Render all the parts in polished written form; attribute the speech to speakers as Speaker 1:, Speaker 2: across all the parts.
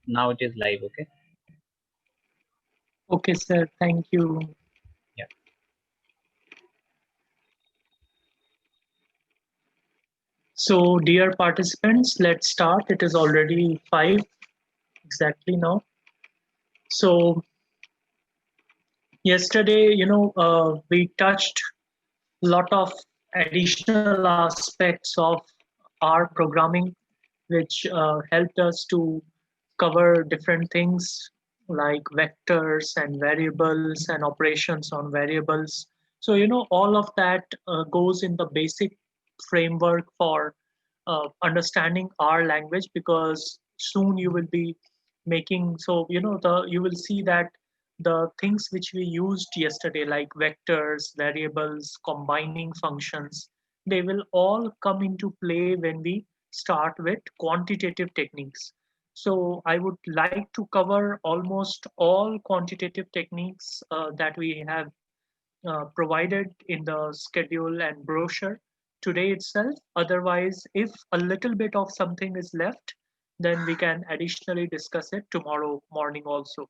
Speaker 1: Now it is live. Okay.
Speaker 2: Okay, sir. Thank you.
Speaker 1: Yeah.
Speaker 2: So, dear participants, let's start. It is already 5 exactly now. So, yesterday, we touched a lot of additional aspects of our programming, which helped us to cover different things like vectors and variables and operations on variables. So, all of that goes in the basic framework for understanding our language, because soon you will be making, so, you will see that the things which we used yesterday, like vectors, variables, combining functions, they will all come into play when we start with quantitative techniques. So I would like to cover almost all quantitative techniques that we have provided in the schedule and brochure today itself. Otherwise, if a little bit of something is left, then we can additionally discuss it tomorrow morning also.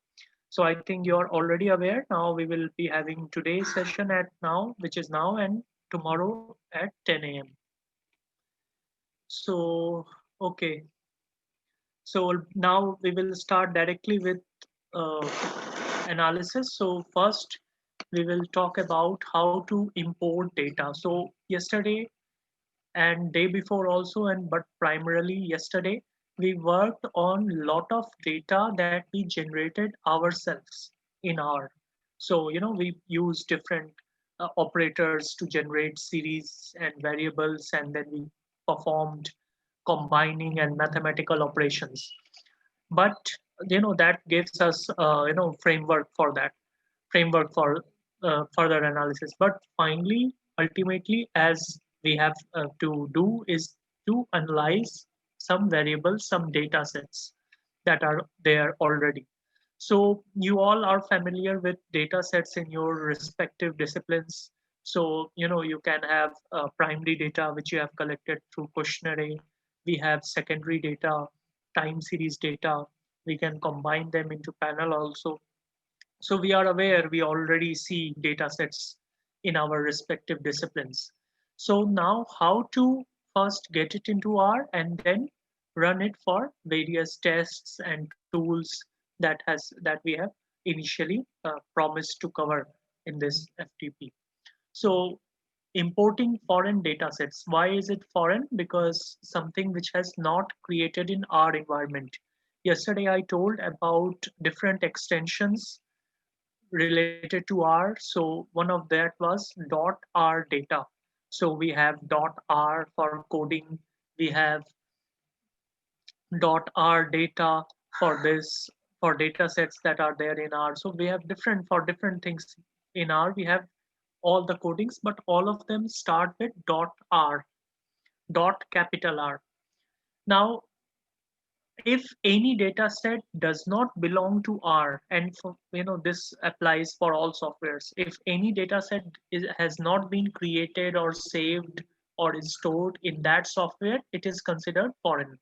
Speaker 2: So I think you're already aware. Now we will be having today's session at now, which is now, and tomorrow at 10 a.m. So, okay. So now we will start directly with uh, analysis. So first, we will talk about how to import data. So yesterday and day before also, and but primarily yesterday, we worked on lot of data that we generated ourselves in R. So we use different operators to generate series and variables, and then we performed combining and mathematical operations. But that gives us framework for that, framework for further analysis. But finally, ultimately, as we have to do is to analyze some variables, some data sets that are there already. So you all are familiar with data sets in your respective disciplines. So you can have primary data which you have collected through questionnaire. We have secondary data, time series data. We can combine them into panel also. So we are aware, we already see data sets in our respective disciplines. So now how to first get it into R and then run it for various tests and tools that we have initially promised to cover in this FTP. So importing foreign data sets. Why is it foreign? Because something which has not created in our environment. Yesterday I told about different extensions related to R. So one of that was .R data. So we have .R for coding. We have .R data for this, for data sets that are there in R. So we have different, for different things in R. We have all the codings, but all of them start with .R, capital R. Now, if any data set does not belong to R, and for, this applies for all softwares, if any data set has not been created or saved or is stored in that software, it is considered foreign.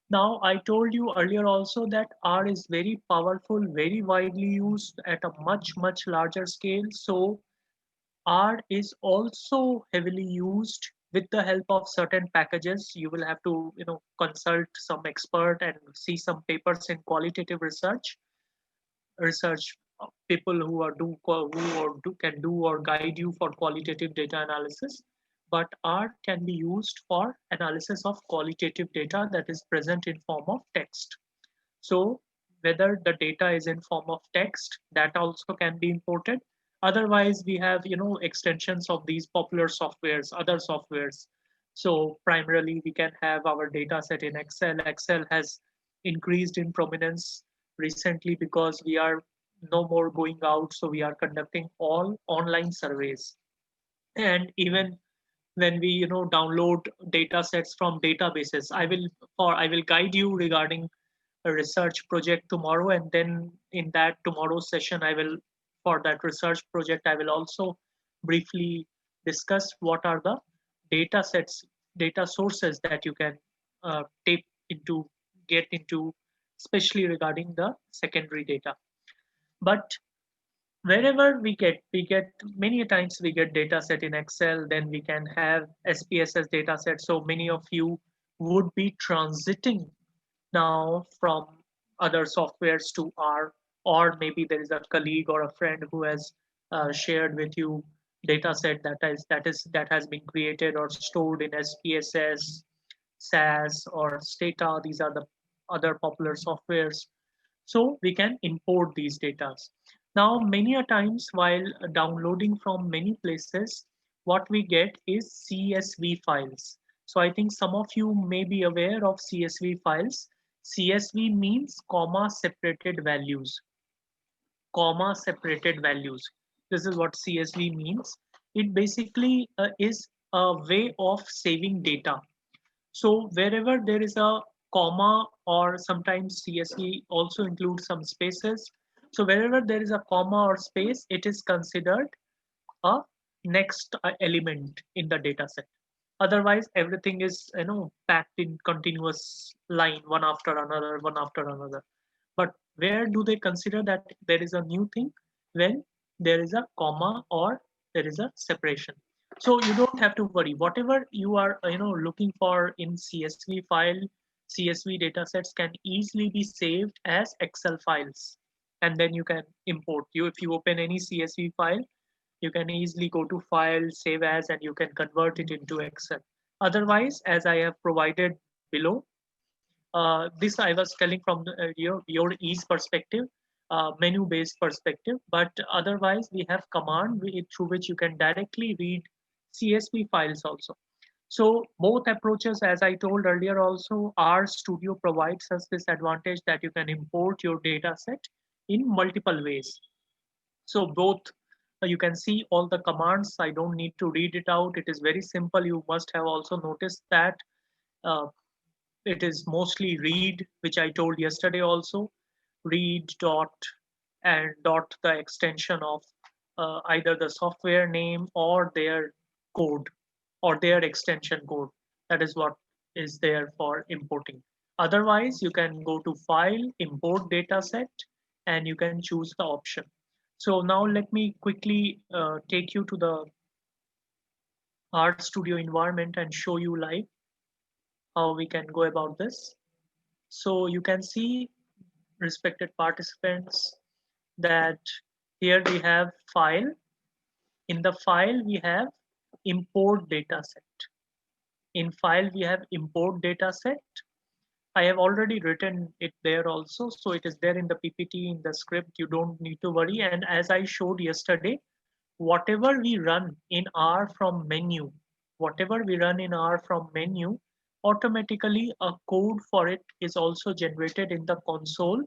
Speaker 2: Now, I told you earlier also that R is very powerful, very widely used at a much, much larger scale. So R is also heavily used with the help of certain packages. You will have to, consult some expert and see some papers in qualitative research people who are can do or guide you for qualitative data analysis. But R can be used for analysis of qualitative data that is present in form of text. So whether the data is in form of text, that also can be imported. Otherwise, we have extensions of these popular softwares, other softwares. So primarily, we can have our data set in Excel. Excel has increased in prominence recently because we are no more going out, so we are conducting all online surveys. And even when we download data sets from databases, I will guide you regarding a research project tomorrow, and then in that tomorrow's session I will, for that research project, I will also briefly discuss what are the data sets, data sources that you can take into, get into especially regarding the secondary data. But wherever we get many a times we get data set in Excel, then we can have SPSS data set. So many of you would be transiting now from other softwares to R, or maybe there is a colleague or a friend who has shared with you data set that has been created or stored in SPSS, SAS, or Stata. These are the other popular softwares. So we can import these data. Now, many a times while downloading from many places, what we get is CSV files. So I think some of you may be aware of CSV files. CSV means comma separated values. Comma separated values. This is what CSV means. It basically is a way of saving data. So wherever there is a comma, or sometimes CSV also includes some spaces. So wherever there is a comma or space, it is considered a next element in the data set. Otherwise, everything is packed in continuous line, one after another, one after another. But where do they consider that there is a new thing? When there is a comma or there is a separation. So you don't have to worry. Whatever you are looking for in CSV file, CSV data sets can easily be saved as Excel files, and then you can import. You If you open any CSV file, you can easily go to file, save as, and you can convert it into Excel. Otherwise, as I have provided below, this I was telling from your ease perspective, menu based perspective. But otherwise, we have command through which you can directly read CSV files also. So both approaches, as I told earlier also, R Studio provides us this advantage that you can import your data set in multiple ways. So both, you can see all the commands. I don't need to read it out. It is very simple. You must have also noticed that uh, it is mostly read, which I told yesterday also. Read dot and dot the extension of either the software name or their code or their extension code. That is what is there for importing. Otherwise, you can go to File, Import Dataset, and you can choose the option. So now let me quickly take you to the Art Studio environment and show you live how we can go about this. So you can see, respected participants, that here we have file. In the file, we have import dataset. In file, we have import dataset. I have already written it there also. So it is there in the PPT, in the script. You don't need to worry. And as I showed yesterday, whatever we run in R from menu, whatever we run in R from menu, automatically a code for it is also generated in the console,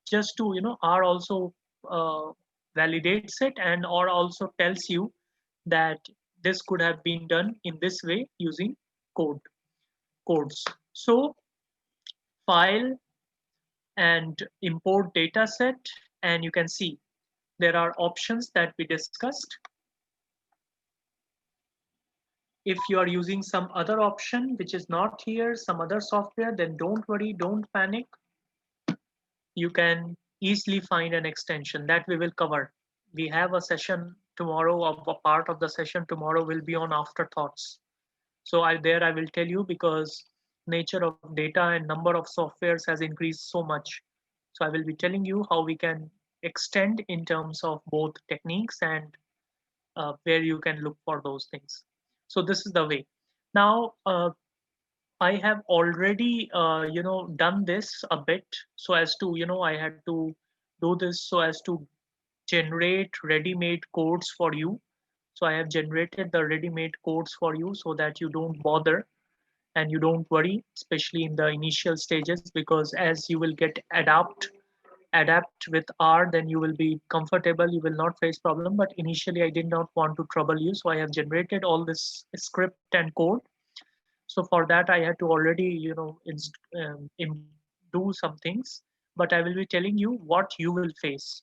Speaker 2: just to R also uh, validates it, and or also tells you that this could have been done in this way using codes. So file and import dataset, and you can see there are options that we discussed. If you are using some other option which is not here, some other software, then don't worry, don't panic. You can easily find an extension that we will cover. We have a session tomorrow, of a part of the session tomorrow will be on afterthoughts. So I will tell you, because nature of data and number of softwares has increased so much. So I will be telling you how we can extend in terms of both techniques and where you can look for those things. So this is the way. Now, I have already, done this a bit, so as to, I had to do this so as to generate ready-made codes for you. So I have generated the ready-made codes for you so that you don't bother and you don't worry, especially in the initial stages, because as you will get adapt with R, then you will be comfortable, you will not face problem. But initially I did not want to trouble you, so I have generated all this script and code. So for that I had to already do some things, but I will be telling you what you will face.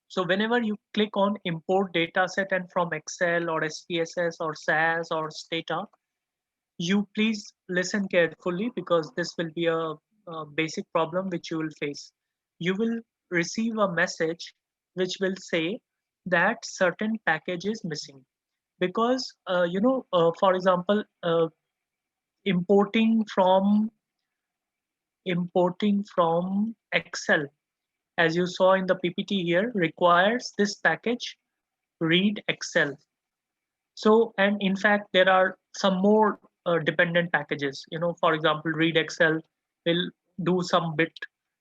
Speaker 2: So whenever you click on import dataset, and from Excel or SPSS or SAS or Stata, you please listen carefully, because this will be a basic problem which you will face. You will receive a message which will say that certain package is missing because for example, importing from Excel, as you saw in the PPT here, requires this package read Excel. So, and in fact, there are some more dependent packages. For example, read Excel will do some bit,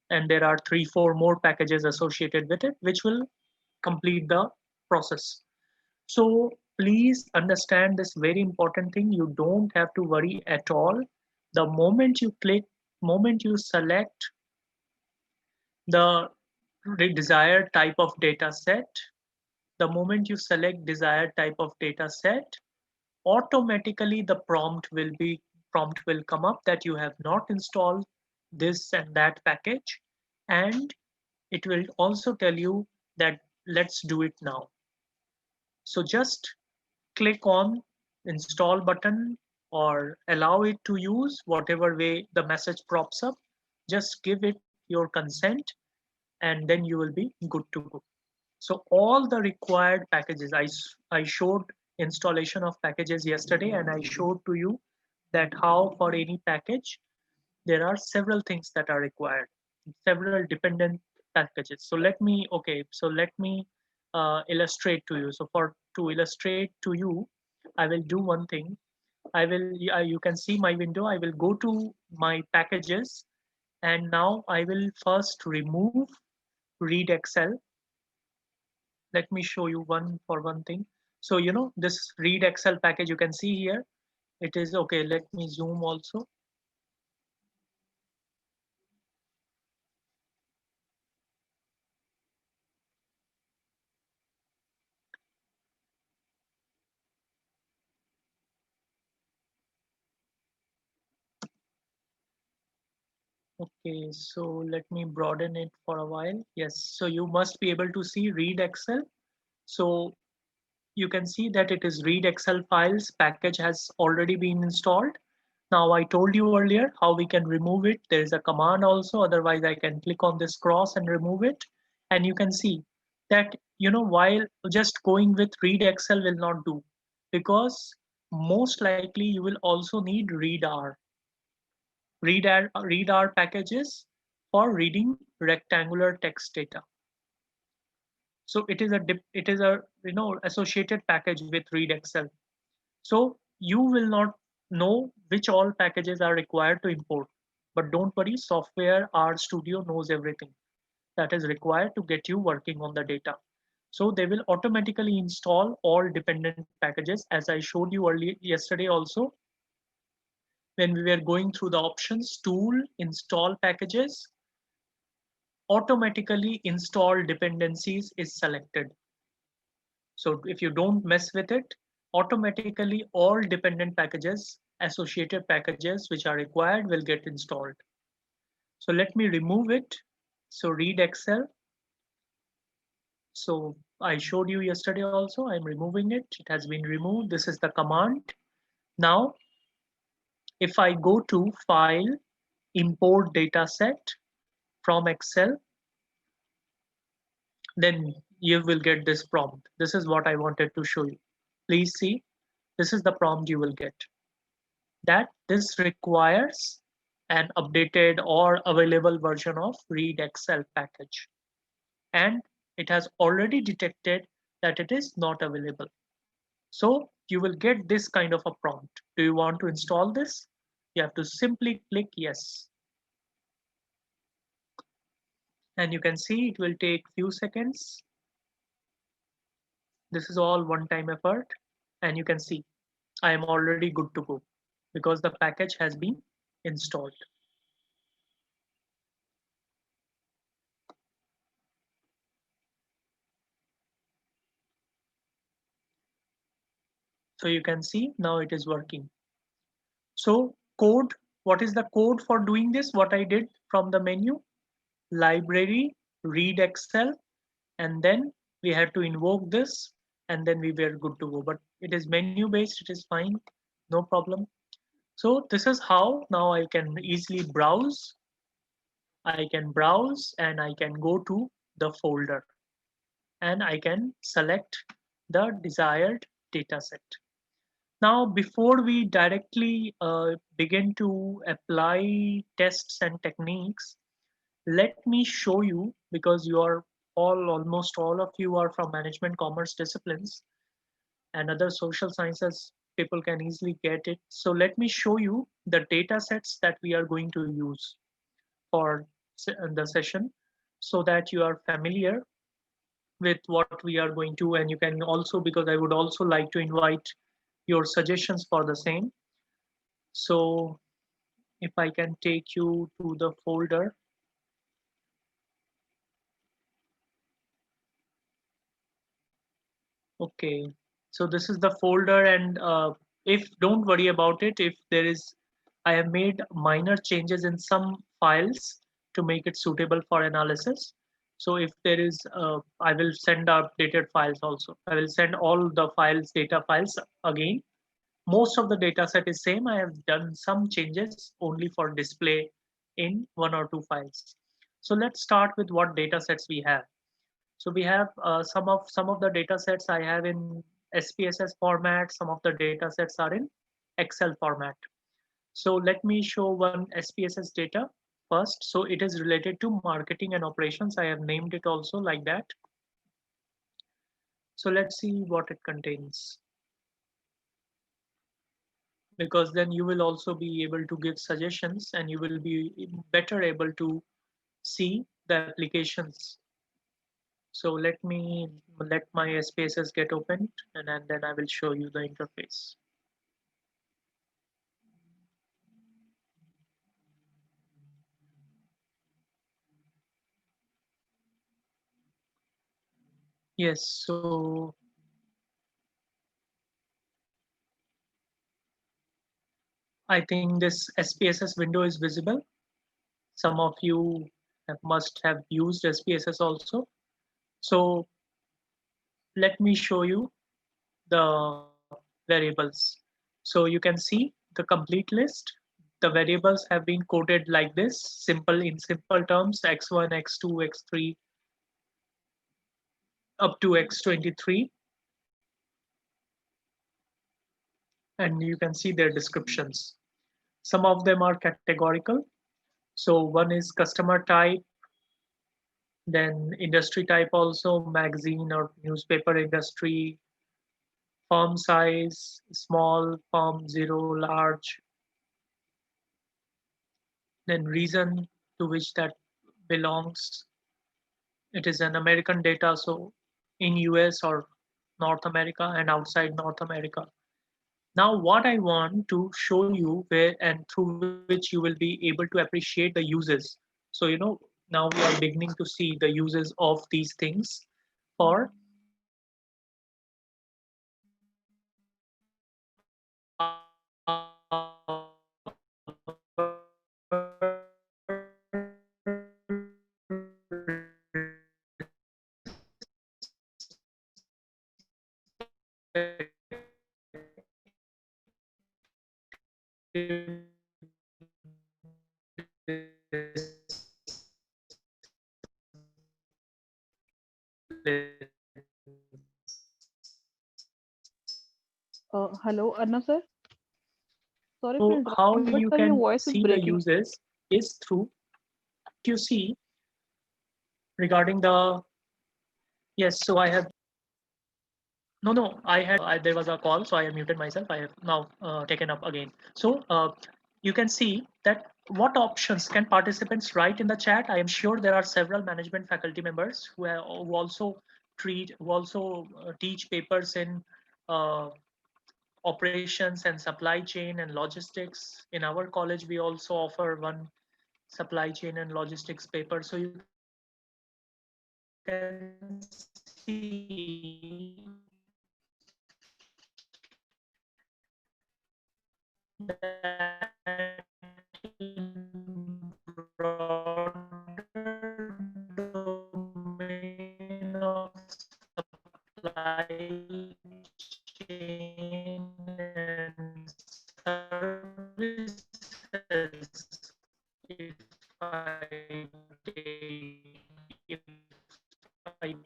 Speaker 2: and there are 3, 4 more packages associated with it, which will complete the process. So please understand this very important thing. You don't have to worry at all. The moment you select the desired type of data set, the moment you select desired type of data set, automatically the prompt will come up that you have not installed this and that package, and it will also tell you that let's do it now. So just click on install button or allow it to use whatever way the message props up. Just give it your consent, and then you will be good to go. So all the required packages, I showed installation of packages yesterday, and I showed to you that how for any package there are several things that are required, several dependent packages. So let me illustrate to you. So for to illustrate to you, I will do one thing. You can see my window. I will go to my packages, and now I will first remove read Excel. Let me show you one thing. So this read Excel package you can see here. It is okay. Let me zoom also. Okay, so let me broaden it for a while. Yes, so you must be able to see read Excel. So you can see that it is read Excel files package has already been installed. Now I told you earlier how we can remove it. There is a command also, otherwise I can click on this cross and remove it. And you can see that, while just going with read Excel will not do, because most likely you will also need readr. Readr packages for reading rectangular text data. So it is a associated package with read Excel. So you will not know which all packages are required to import, but don't worry, software R Studio knows everything that is required to get you working on the data. So they will automatically install all dependent packages, as I showed you earlier yesterday also, when we were going through the options tool install packages. Automatically install dependencies is selected. So if you don't mess with it, automatically all dependent packages, associated packages which are required will get installed. So let me remove it. So read Excel. So I showed you yesterday also, I'm removing it. It has been removed. This is the command. Now, if I go to File, Import Dataset from Excel, then you will get this prompt. This is what I wanted to show you. Please see, this is the prompt you will get. That this requires an updated or available version of read Excel package. And it has already detected that it is not available. So you will get this kind of a prompt. Do you want to install this? You have to simply click yes. And you can see it will take few seconds. This is all one-time effort. And you can see I am already good to go because the package has been installed. So you can see now it is working. So code, what is the code for doing this? What I did from the menu, library, read Excel, and then we had to invoke this, and then we were good to go. But it is menu based, it is fine, no problem. So this is how now I can easily browse I can browse and I can go to the folder and I can select the desired dataset. Now, before we directly begin to apply tests and techniques, let me show you, because you are almost all of you are from management commerce disciplines and other social sciences, people can easily get it. So let me show you the data sets that we are going to use for the session so that you are familiar with what we are going to, and you can also, because I would also like to invite your suggestions for the same. So if I can take you to the folder. Okay, so this is the folder, and if don't worry about it, if there is, I have made minor changes in some files to make it suitable for analysis. So if there is, I will send updated files also. I will send all the files, data files again. Most of the data set is same. I have done some changes only for display in one or two files. So let's start with what data sets we have. So we have some of the data sets I have in SPSS format. Some of the data sets are in Excel format. So let me show one SPSS data first. So it is related to marketing and operations. I have named it also like that. So let's see what it contains, because then you will also be able to give suggestions and you will be better able to see the applications. So let my spaces get opened, and then I will show you the interface. Yes, so I think this SPSS window is visible. Some of you must have used SPSS also. So let me show you the variables. So you can see the complete list. The variables have been coded like this, simple in simple terms, x1, x2, x3, up to x23. And you can see their descriptions. Some of them are categorical. So one is customer type, then industry type also, magazine or newspaper industry, firm size, small, firm, zero, large, then region to which that belongs. It is an American data, so in US or North America and outside North America. Now, what I want to show you where and through which you will be able to appreciate the uses. So, now we are beginning to see the uses of these things for
Speaker 3: Hello, Arnav sir. Sorry for
Speaker 2: so how
Speaker 3: interrupting, but
Speaker 2: you
Speaker 3: sir, your
Speaker 2: can
Speaker 3: voice is
Speaker 2: see the
Speaker 3: breaking.
Speaker 2: uses is through you see regarding the yes. So I have no, there was a call, so I have muted myself. I have now taken up again. So you can see that what options can participants write in the chat. I am sure there are several management faculty members who also teach papers in uh, operations and supply chain and logistics. In our college, we also offer one supply chain and logistics paper. So you can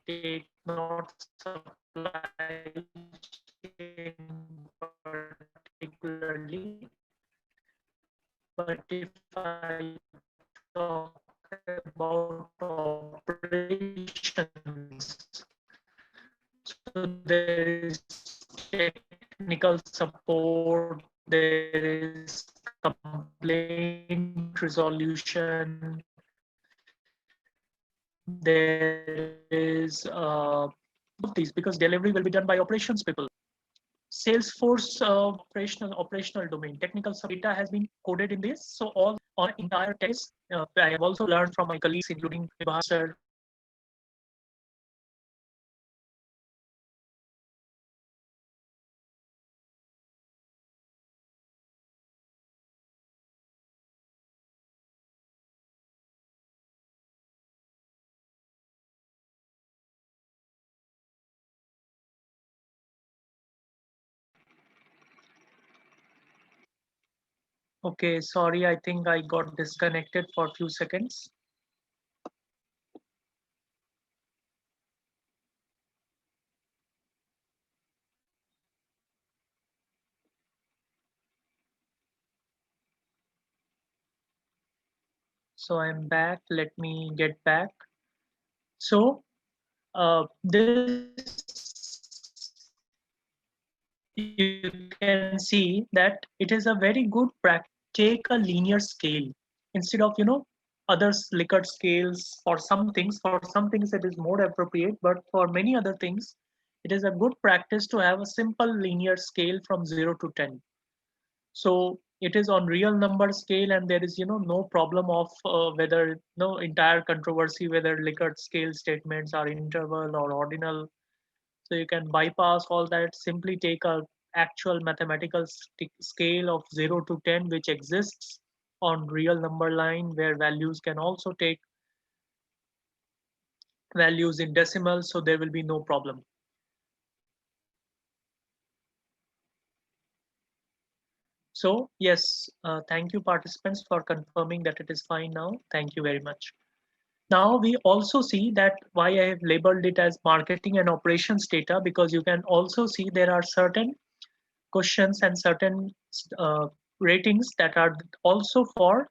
Speaker 2: take not supply chain particularly, but if I talk about operations, so there is technical support, there is complaint resolution, there is of these, because delivery will be done by operations people. Salesforce operational domain technical data has been coded in this, so all on entire text. I have also learned from my colleagues, including Vibhas sir, okay, sorry, I think I got disconnected for a few seconds. So I'm back. Let me get back. So this, you can see that it is a very good practice. Take a linear scale instead of other Likert scales. For some things, it is more appropriate, but for many other things it is a good practice to have a simple linear scale from 0 to 10. So it is on real number scale, and there is no problem of whether no entire controversy whether Likert scale statements are interval or ordinal. So you can bypass all that, simply take a actual mathematical scale of 0 to 10 which exists on real number line, where values can also take values in decimals, so there will be no problem. So yes, thank you participants for confirming that it is fine now. Thank you very much. Now we also see that why I have labeled it as marketing and operations data, because you can also see there are certain questions and certain uh, ratings that are also for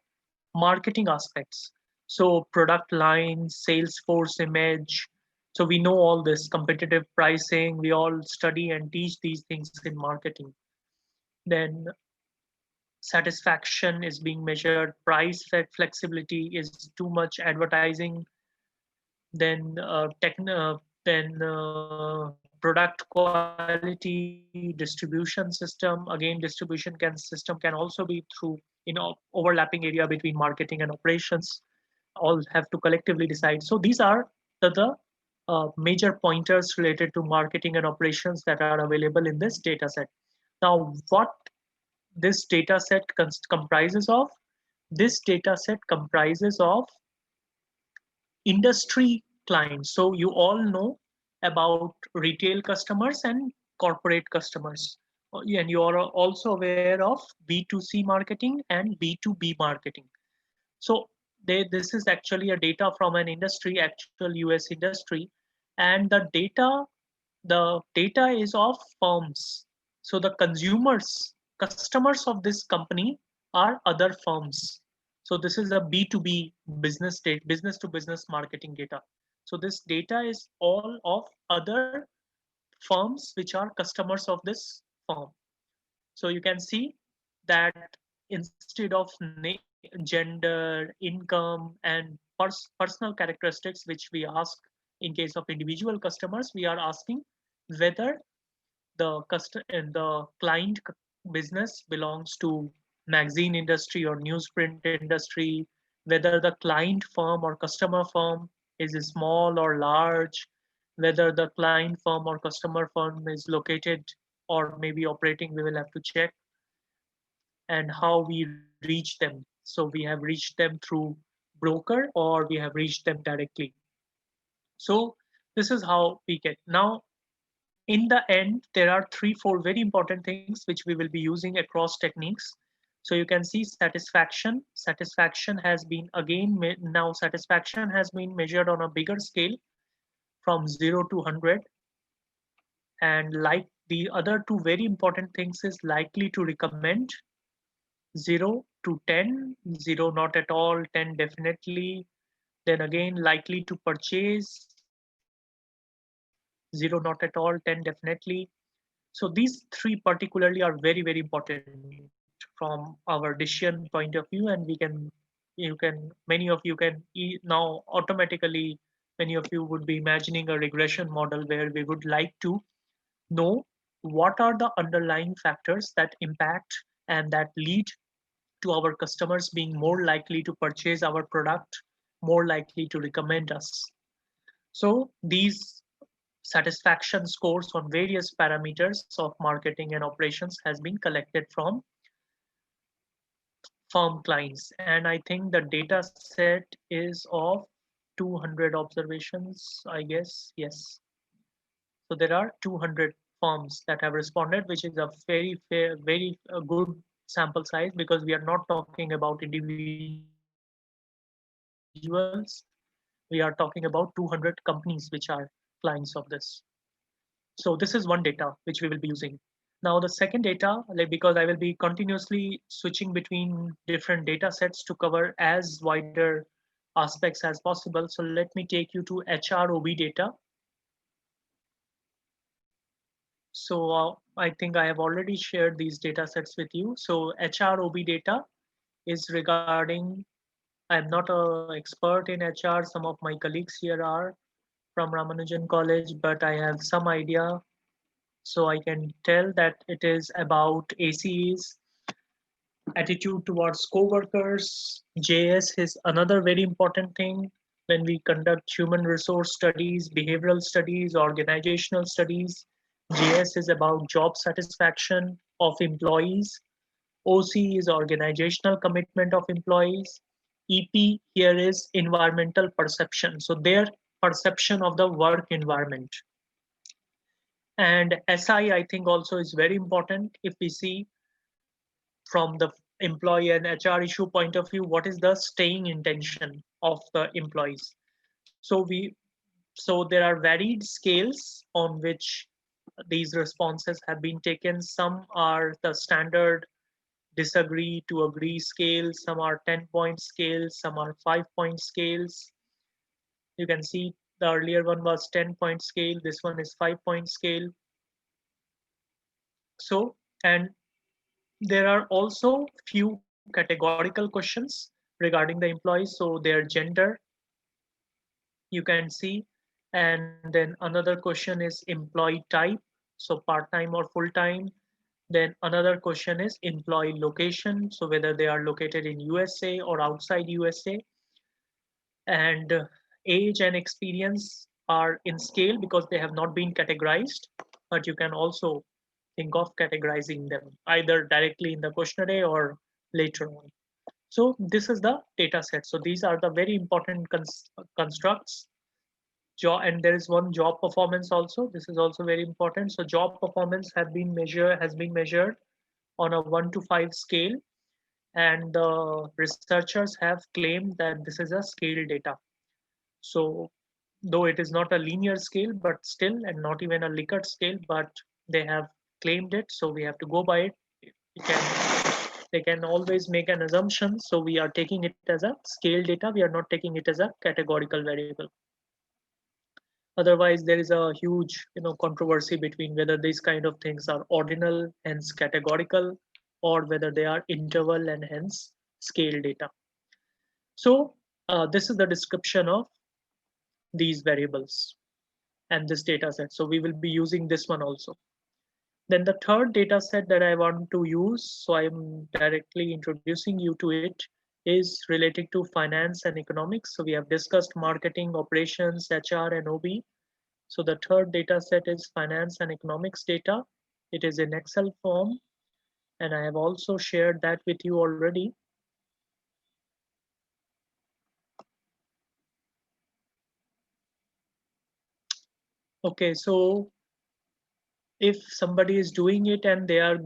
Speaker 2: marketing aspects. So product line, sales force image. So we know all this competitive pricing. We all study and teach these things in marketing. Then satisfaction is being measured. Price flexibility is too much advertising. Then product quality, distribution system. Again, distribution system can also be through overlapping area between marketing and operations. All have to collectively decide. So these are the major pointers related to marketing and operations that are available in this data set. Now, what this data set comprises of? This data set comprises of industry clients. So you all know about retail customers and corporate customers. And you are also aware of B2C marketing and B2B marketing. So this is actually a data from an industry, actual US industry, and the data is of firms. So the customers of this company are other firms. So this is a B2B business state, business to business marketing data. So this data is all of other firms which are customers of this firm. So you can see that instead of gender, income, and personal characteristics, which we ask in case of individual customers, we are asking whether the client business belongs to magazine industry or newsprint industry, whether the client firm or customer firm is small or large, whether the client firm or customer firm is located or maybe operating, we will have to check, and how we reach them. So we have reached them through broker or we have reached them directly. So this is how we get. Now, in the end, there are 3, 4 very important things which we will be using across techniques. So you can see satisfaction. Satisfaction has been again, now satisfaction has been measured on a bigger scale from 0 to 100. And like the other two very important things is likely to recommend, 0 to 10, 0 not at all, 10 definitely. Then again, likely to purchase, 0 not at all, 10 definitely. So these three particularly are very, very important from our decision point of view, and many of you can now automatically, many of you would be imagining a regression model where we would like to know what are the underlying factors that impact and that lead to our customers being more likely to purchase our product, more likely to recommend us. So these satisfaction scores on various parameters of marketing and operations has been collected from firm clients. And I think the data set is of 200 observations, I guess. Yes. So there are 200 firms that have responded, which is a very fair, very good sample size, because we are not talking about individuals. We are talking about 200 companies which are clients of this. So this is one data which we will be using. Now the second data, like, because I will be continuously switching between different data sets to cover as wider aspects as possible. So let me take you to HROB data. So I think I have already shared these data sets with you. So HROB data is regarding, I'm not an expert in HR. Some of my colleagues here are from Ramanujan College, but I have some idea. So I can tell that it is about ACEs, attitude towards co-workers. JS is another very important thing when we conduct human resource studies, behavioral studies, organizational studies. JS is about job satisfaction of employees. OC is organizational commitment of employees. EP here is environmental perception. So their perception of the work environment. And SI, I think, also is very important. If we see from the employee and HR issue point of view, what is the staying intention of the employees? So there are varied scales on which these responses have been taken. Some are the standard disagree to agree scale, some are 10-point scales, some are 5-point scales. You can see the earlier one was 10-point scale, this one is 5-point scale. So, and there are also few categorical questions regarding the employees. So their gender, you can see. And then another question is employee type. So part-time or full-time. Then another question is employee location. So whether they are located in USA or outside USA. And age and experience are in scale because they have not been categorized, but you can also think of categorizing them either directly in the questionnaire or later on. So this is the data set. So these are the very important constructs. And there is one job performance also. This is also very important. So job performance has been measured on a 1 to 5 scale, and the researchers have claimed that this is a scale data. So though it is not a linear scale, but still, and not even a Likert scale, but they have claimed it, so we have to go by it. They can always make an assumption, so we are taking it as a scale data. We are not taking it as a categorical variable. Otherwise, there is a huge, controversy between whether these kind of things are ordinal, hence categorical, or whether they are interval and hence scale data. So this is the description of these variables and this data set. So we will be using this one also. Then the third data set that I want to use, so I'm directly introducing you to it, is related to finance and economics. So we have discussed marketing, operations, HR, and OB. So the third data set is finance and economics data. It is in Excel form, and I have also shared that with you already. Okay, so if somebody is doing it and they are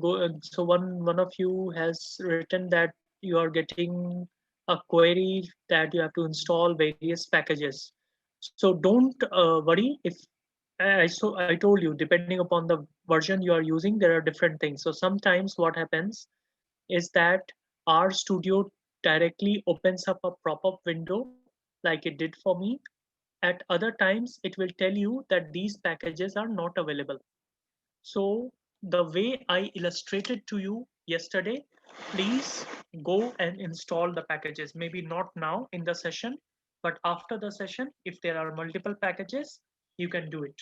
Speaker 2: so one of you has written that you are getting a query that you have to install various packages. So don't worry if I told you, depending upon the version you are using, there are different things. So sometimes what happens is that our studio directly opens up a pop-up window like it did for me. At other times it will tell you that these packages are not available. So the way I illustrated to you yesterday, please go and install the packages. Maybe not now in the session, but after the session, if there are multiple packages, you can do it.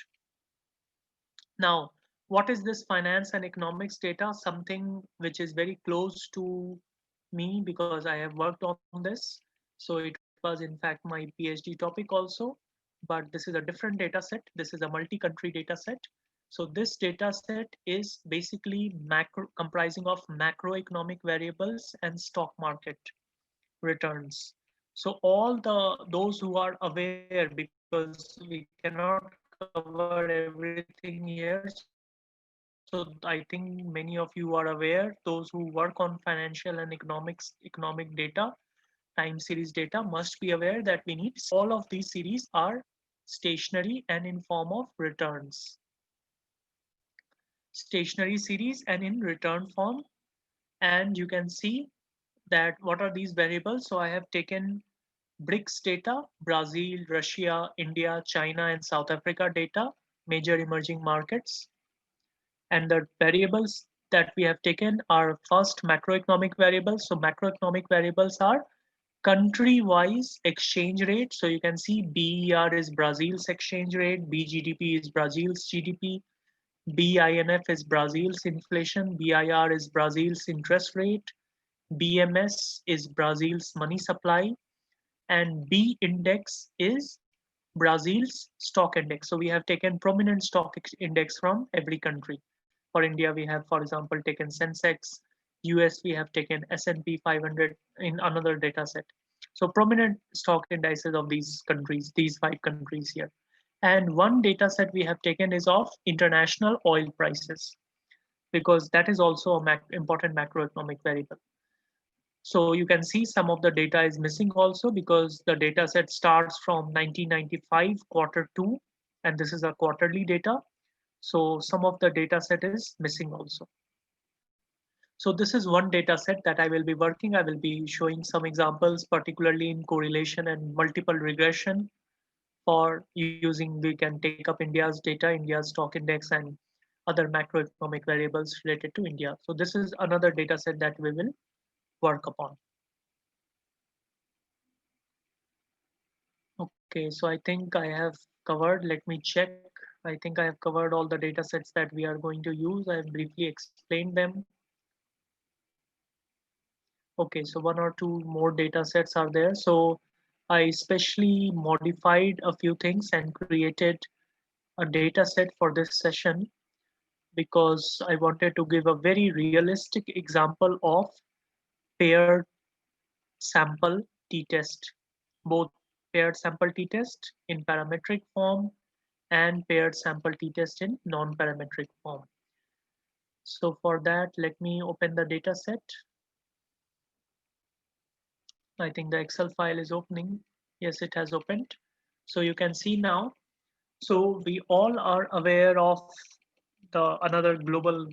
Speaker 2: Now, what is this finance and economics data? Something which is very close to me because I have worked on this. So it was in fact my PhD topic also, but this is a different data set. This is a multi-country data set. So this data set is basically comprising of macroeconomic variables and stock market returns. So all those who are aware, because we cannot cover everything here. So I think many of you are aware, those who work on financial and economic data, time series data, must be aware that we need series. All of these series are stationary and in form of returns. Stationary series and in return form. And you can see that what are these variables. So I have taken BRICS data, Brazil, Russia, India, China, and South Africa data, major emerging markets. And the variables that we have taken are first macroeconomic variables. So macroeconomic variables are country-wise exchange rate. So you can see BER is Brazil's exchange rate, BGDP is Brazil's GDP, BINF is Brazil's inflation, BIR is Brazil's interest rate, BMS is Brazil's money supply, and B index is Brazil's stock index. So we have taken prominent stock index from every country. For India, we have, for example, taken Sensex. US, we have taken S&P 500 in another data set. So prominent stock indices of these countries, these 5 countries here. And one data set we have taken is of international oil prices, because that is also a important macroeconomic variable. So you can see some of the data is missing also because the data set starts from 1995 quarter 2, and this is a quarterly data. So some of the data set is missing also. So this is one data set that I will be working. I will be showing some examples, particularly in correlation and multiple regression for using, we can take up India's data, India's stock index, and other macroeconomic variables related to India. So this is another data set that we will work upon. Okay, so I think I have covered, let me check. I think I have covered all the data sets that we are going to use. I have briefly explained them. Okay, so one or two more data sets are there. So I specially modified a few things and created a data set for this session because I wanted to give a very realistic example of paired sample t-test, both paired sample t-test in parametric form and paired sample t-test in non-parametric form. So for that, let me open the data set. I think the Excel file is opening. Yes, it has opened. So you can see now. So we all are aware of the another global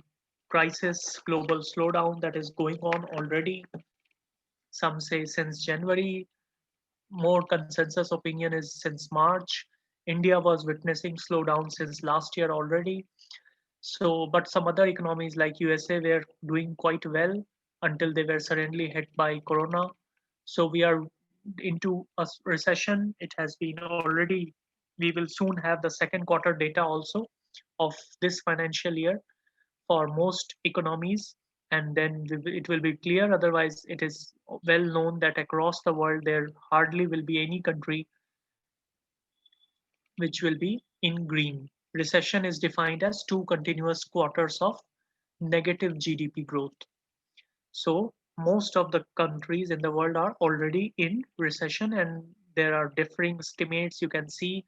Speaker 2: crisis, global slowdown that is going on already. Some say since January, more consensus opinion is since March. India was witnessing slowdown since last year already. So, but some other economies like USA were doing quite well until they were suddenly hit by Corona. So we are into a recession. It has been already, we will soon have the second quarter data also of this financial year for most economies. And then it will be clear. Otherwise, it is well known that across the world, there hardly will be any country which will be in green. Recession is defined as 2 continuous quarters of negative GDP growth. So most of the countries in the world are already in recession, and there are differing estimates. You can see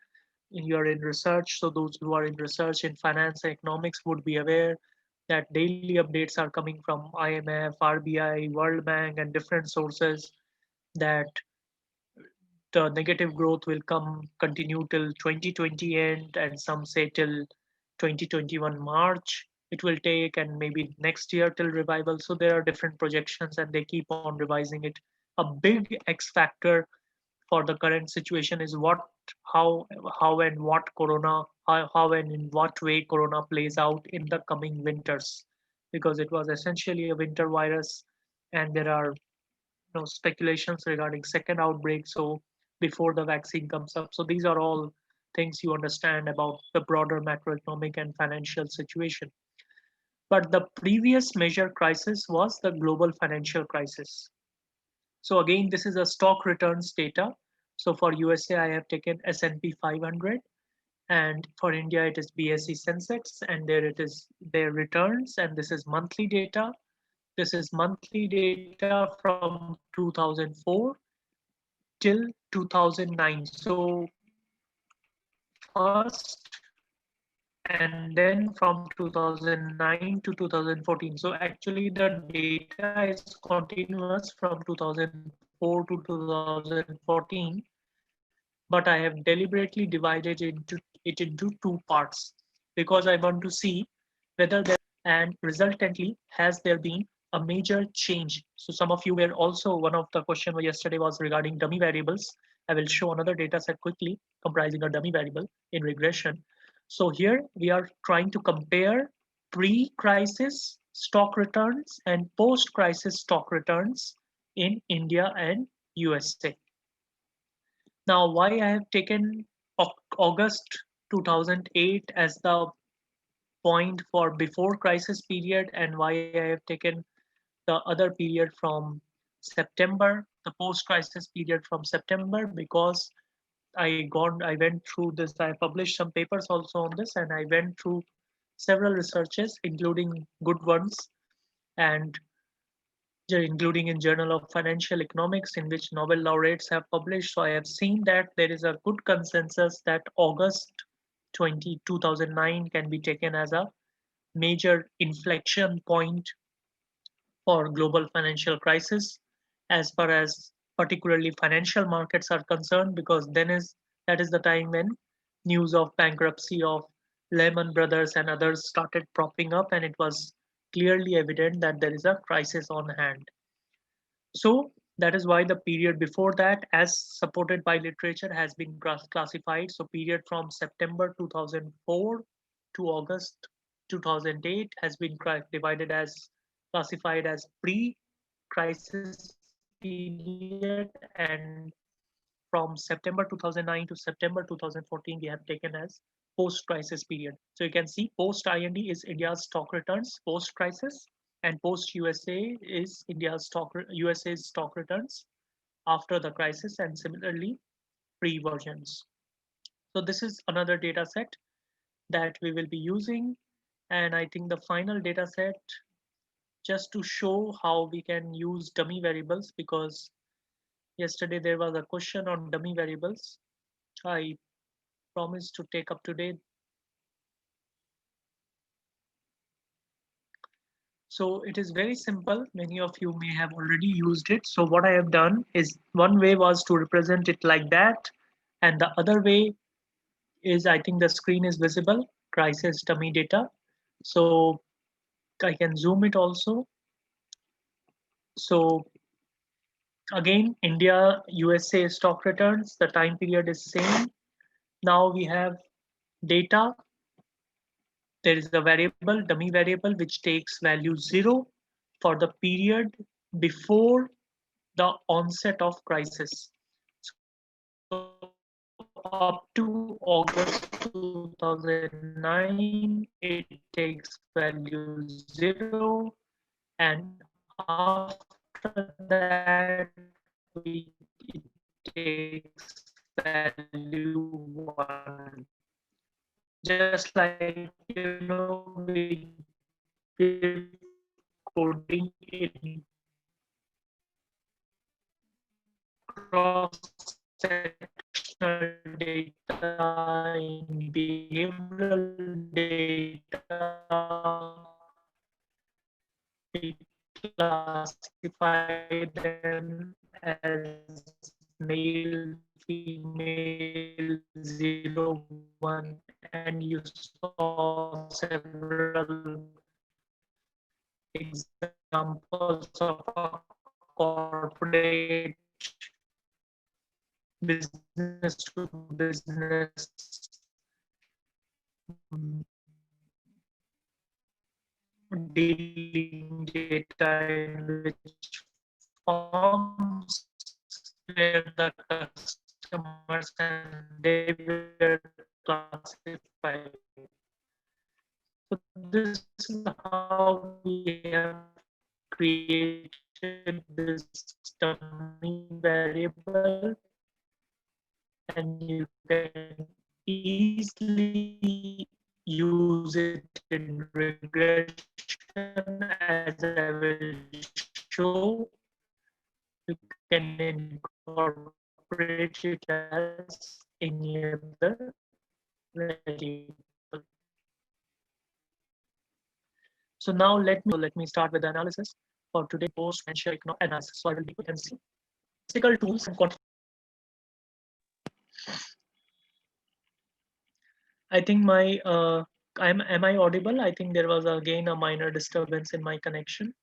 Speaker 2: you're in research, so those who are in research in finance and economics would be aware that daily updates are coming from IMF, RBI, World Bank, and different sources that the negative growth will continue till 2020 end, and some say till 2021 March it will take, and maybe next year till revival. So there are different projections and they keep on revising it. A big X factor for the current situation is how how and what corona how and in what way corona plays out in the coming winters, because it was essentially a winter virus, and there are speculations regarding second outbreak, so before the vaccine comes up. So these are all things you understand about the broader macroeconomic and financial situation. But the previous major crisis was the global financial crisis. So again, this is a stock returns data. So for USA, I have taken S&P 500, and for India, it is BSE Sensex, and there it is their returns, and this is monthly data. This is monthly data from 2004 till 2009. So first, and then from 2009 to 2014. So actually the data is continuous from 2004 to 2014, but I have deliberately divided it into two parts because I want to see whether there, and resultantly has there been a major change. So some of you were also, one of the question yesterday was regarding dummy variables. I will show another data set quickly comprising a dummy variable in regression. So here we are trying to compare pre-crisis stock returns and post-crisis stock returns in India and USA. Now, why I have taken August 2008 as the point for before crisis period, and why I have taken the other period from September, the post-crisis period from September, because I went through this. I published some papers also on this, and I went through several researches, including good ones, and including in Journal of Financial Economics, in which Nobel laureates have published. So I have seen that there is a good consensus that August 2009 can be taken as a major inflection point for global financial crisis, as far as particularly financial markets are concerned, because that is the time when news of bankruptcy of Lehman Brothers and others started propping up, and it was clearly evident that there is a crisis on hand. So that is why the period before that, as supported by literature, has been classified. So period from September 2004 to August 2008 has been divided as classified as pre-crisis period, and from September 2009 to September 2014 we have taken as post-crisis period. So you can see post-IND is India's stock returns post-crisis, and post-USA is USA's stock returns after the crisis, and similarly pre-versions. So this is another data set that we will be using, and I think the final data set, just to show how we can use dummy variables, because yesterday there was a question on dummy variables. I promised to take up today. So it is very simple. Many of you may have already used it. So what I have done is, one way was to represent it like that, and the other way is, I think the screen is visible, crisis dummy data. So I can zoom it also. So again, India, USA stock returns, the time period is same. Now we have data. There is a variable, dummy variable, which takes value 0 for the period before the onset of crisis. So up to August 2009, it takes value 0, and after that, it takes value 1. Just like, we give coding in cross-sectional data, in behavioral data, we classify them as male, female, 0, 1, and you saw several examples of a corporate business to business dealing data in which forms where the customers and they were classified. So this is how we have created this dummy variable, and you can easily use it in regression, as I will show. You can incorporate it as any other variable. So now let me start with the analysis for today post financial analysis. So I will be, you can see statistical tools and I think my am I audible? I think there was again a minor disturbance in my connection.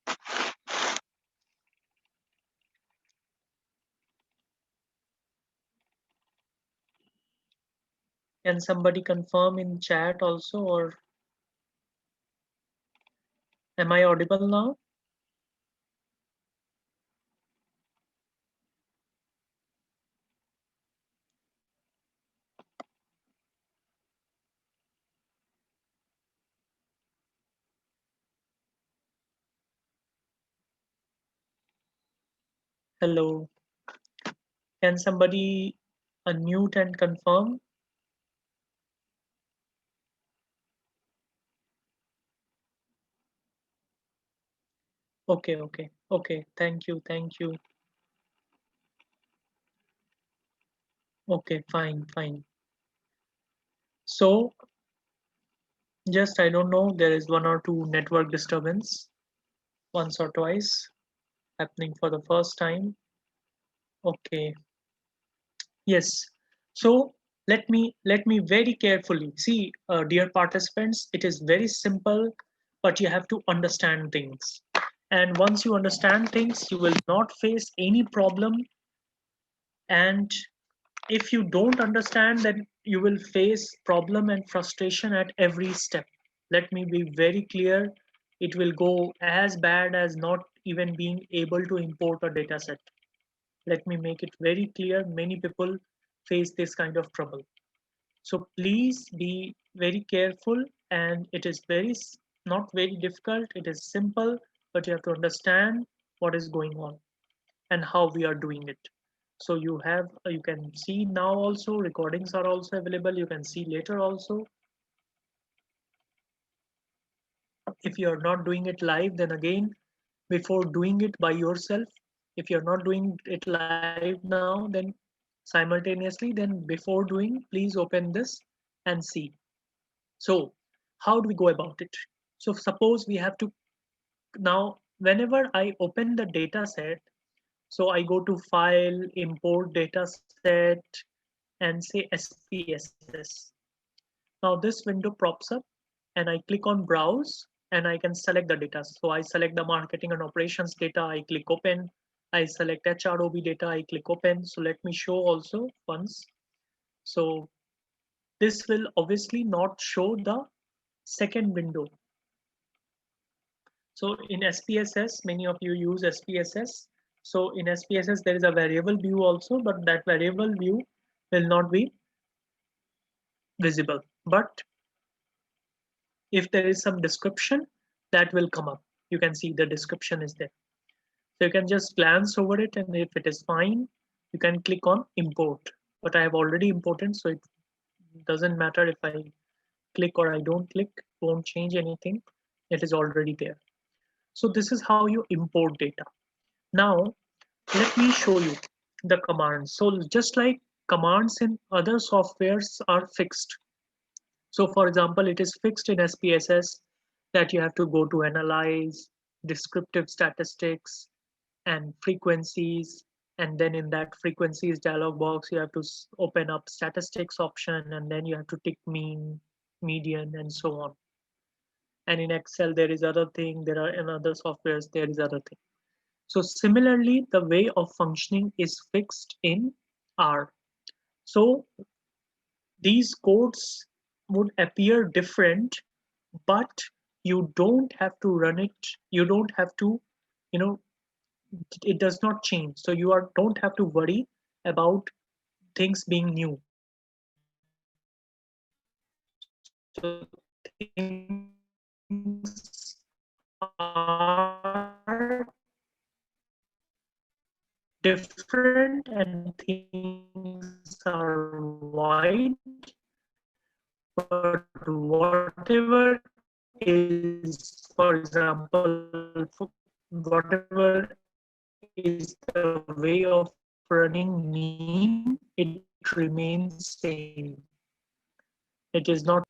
Speaker 2: Can somebody confirm in chat also, or am I audible now? Hello. Can somebody unmute and confirm? Okay. Thank you. Okay, fine. So just, I don't know, there is one or two network disturbance once or twice happening for the first time. Okay. Yes. So let me very carefully see, dear participants, it is very simple, but you have to understand things. And once you understand things, you will not face any problem. And if you don't understand, then you will face problem and frustration at every step. Let me be very clear. It will go as bad as not even being able to import a data set. Let me make it very clear. Many people face this kind of trouble. So please be very careful, and it is not very difficult. It is simple, but you have to understand what is going on and how we are doing it. So you can see now also, recordings are also available. You can see later also. If you are not doing it live, then again, before doing it by yourself, if you're not doing it live now, then simultaneously, then before doing, please open this and see. So how do we go about it? So suppose we have to, now whenever I open the data set, so I go to file, import data set, and say SPSS. Now this window pops up and I click on browse and I can select the data. So I select the marketing and operations data, I click open. I select HROB data, I click open. So let me show also once. So this will obviously not show the second window. So in SPSS, many of you use SPSS. So in SPSS, there is a variable view also, but that variable view will not be visible. But if there is some description, that will come up. You can see the description is there. So you can just glance over it, and if it is fine, you can click on import. But I have already imported, so it doesn't matter if I click or I don't click, won't change anything. It is already there. So this is how you import data. Now, let me show you the command. So just like commands in other softwares are fixed. So for example, it is fixed in SPSS that you have to go to analyze, descriptive statistics, and frequencies. And then in that frequencies dialog box, you have to open up statistics option, and then you have to tick mean, median, and so on. And in Excel, there is other thing. There are in other softwares, there is other thing. So similarly, the way of functioning is fixed in R. So these codes would appear different, but you don't have to run it. You don't have to, you know, it does not change. So you don't have to worry about things being new. So things are different and things are wide, but whatever is, for example, whatever is the way of running mean, it remains same. It is not.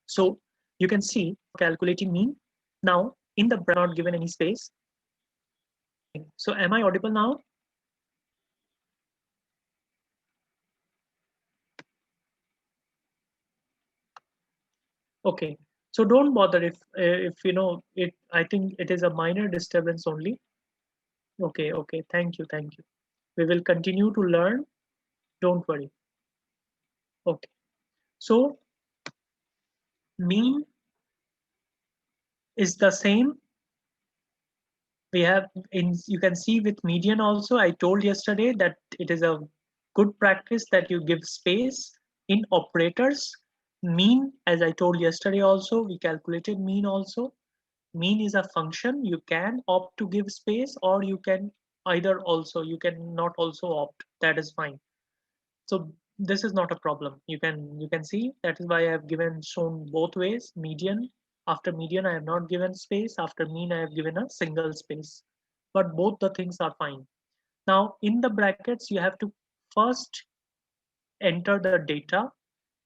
Speaker 2: So you can see calculating mean. Now in the not given any space. So am I audible now? Okay. So don't bother if you know it. I think it is a minor disturbance only. Okay. Okay. Thank you. Thank you. We will continue to learn. Don't worry. Okay. So mean is the same. We have in, you can see with median also, I told yesterday that it is a good practice that you give space in operators. Mean, as I told yesterday also, we calculated mean also. Mean is a function. You can opt to give space, or you can either also, you can not also opt. That is fine. So this is not a problem. You can see that is why I have given shown both ways. Median, after median I have not given space, after mean I have given a single space, but both the things are fine. Now in the brackets you have to first enter the data,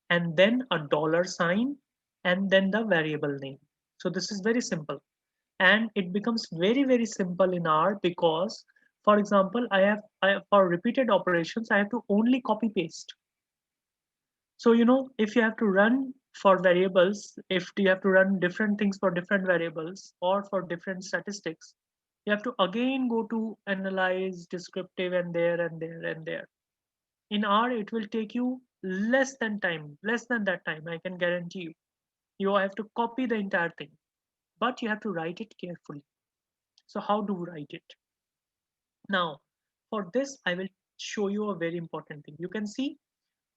Speaker 2: and then a dollar sign, and then the variable name. So this is very simple, and it becomes very simple in R, because for example for repeated operations I have to only copy paste. So, if you have to run for variables, if you have to run different things for different variables or for different statistics, you have to again go to analyze, descriptive, and there and there and there. In R, it will take you less than that time, I can guarantee you. You have to copy the entire thing, but you have to write it carefully. So how do we write it? Now, for this, I will show you a very important thing. You can see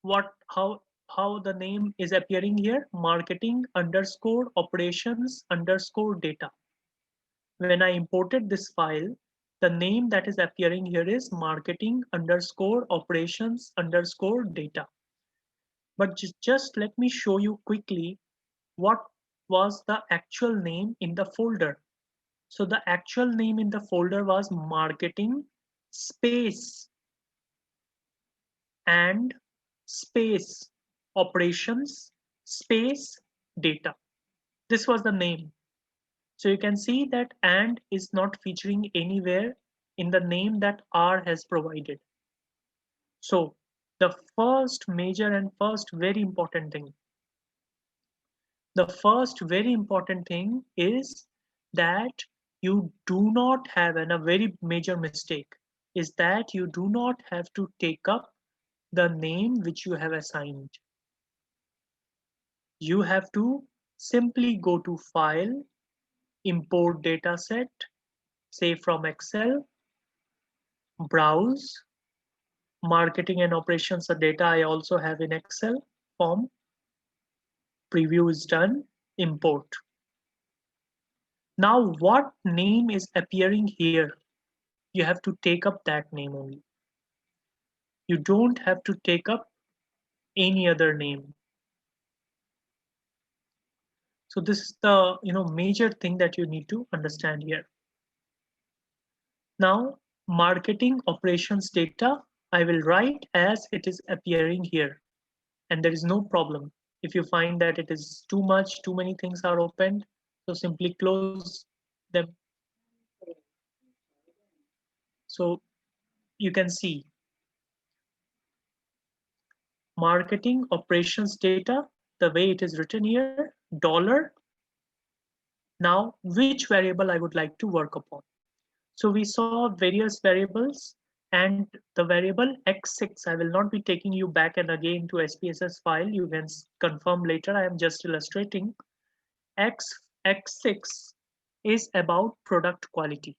Speaker 2: what how the name is appearing here: marketing underscore operations underscore data. When I imported this file, the name that is appearing here is marketing underscore operations underscore data. But just let me show you quickly what was the actual name in the folder. So the actual name in the folder was marketing space and space operations space data. This was the name. So you can see that and is not featuring anywhere in the name that R has provided. So the first major and first very important thing, the first very important thing is that you do not have, and a very major mistake is that you do not have to take up the name which you have assigned. You have to simply go to File, Import Dataset, say from Excel, Browse, Marketing and Operations data I also have in Excel form, preview is done, import. Now what name is appearing here? You have to take up that name only. You don't have to take up any other name. So this is the major thing that you need to understand here. Now, marketing operations data, I will write as it is appearing here, and there is no problem. If you find that it is too much, too many things are opened, so simply close them. So you can see marketing operations data, the way it is written here, dollar. Now, which variable I would like to work upon? So we saw various variables, and the variable x6, I will not be taking you back and again to SPSS file. You can confirm later. I am just illustrating. X6 is about product quality.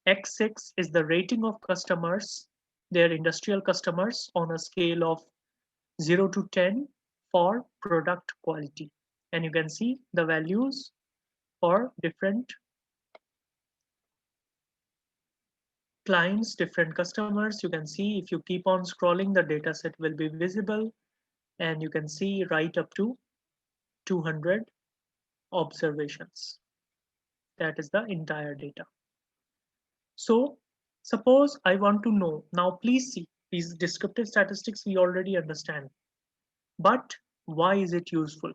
Speaker 2: X6 is the rating of customers, their industrial customers, on a scale of 0 to 10 for product quality. And you can see the values for different clients, different customers. You can see if you keep on scrolling, the data set will be visible, and you can see right up to 200 observations. That is the entire data. So suppose I want to know, now please see, these descriptive statistics we already understand, but why is it useful?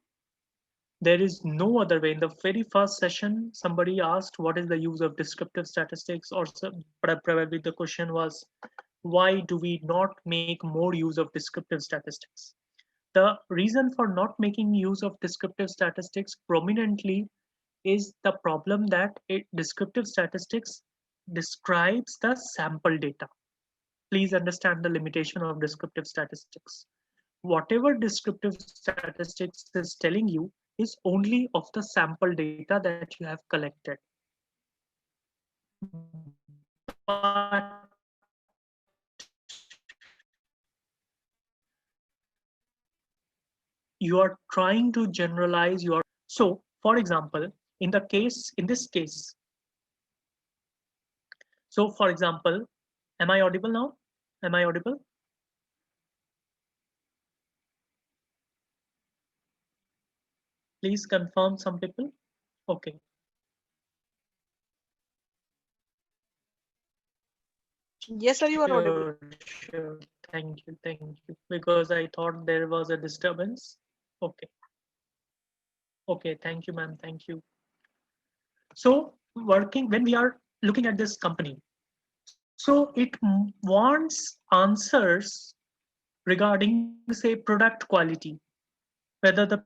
Speaker 2: There is no other way. In the very first session, somebody asked what is the use of descriptive statistics, or probably the question was, why do we not make more use of descriptive statistics? The reason for not making use of descriptive statistics prominently is the problem that descriptive statistics describes the sample data. Please understand the limitation of descriptive statistics. Whatever descriptive statistics is telling you is only of the sample data that you have collected. But you are trying to generalize your. So for example, in this case, so for example, am I audible now? Am I audible? Please confirm, some people. Okay.
Speaker 3: Yes, sir, you are audible.
Speaker 2: Sure. Thank you. Thank you. Because I thought there was a disturbance. Okay. Okay. Thank you, ma'am. Thank you. So when we are looking at this company, so it wants answers regarding, say, product quality, whether the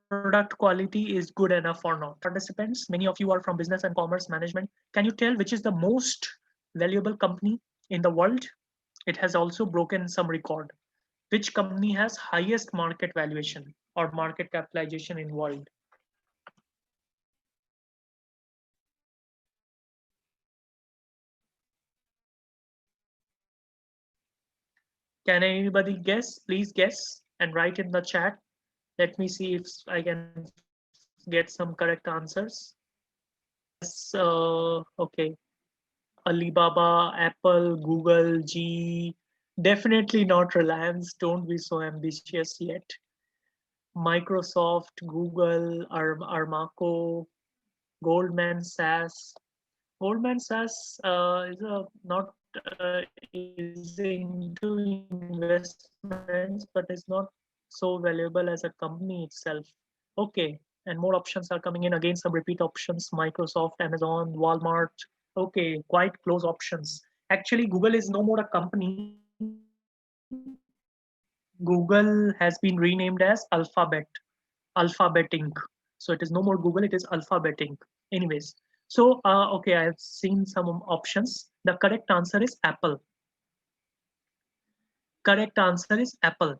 Speaker 2: product quality is good enough or not. Participants, many of you are from business and commerce management. Can you tell which is the most valuable company in the world? It has also broken some record. Which company has highest market valuation or market capitalization in world? Can anybody guess? Please guess and write in the chat. Let me see if I can get some correct answers. Yes, okay. Alibaba, Apple, Google, G. Definitely not Reliance. Don't be so ambitious yet. Microsoft, Google, Armaco, Goldman Sachs. Goldman Sachs is not is into investments, but is not so valuable as a company itself. Okay, and more options are coming in. Again, some repeat options: Microsoft, Amazon, Walmart. Okay, quite close options. Actually, Google is no more a company. Google has been renamed as Alphabet Inc. So it is no more Google, it is Alphabet Inc. Anyways, so okay, I have seen some options. The correct answer is Apple. Correct answer is Apple.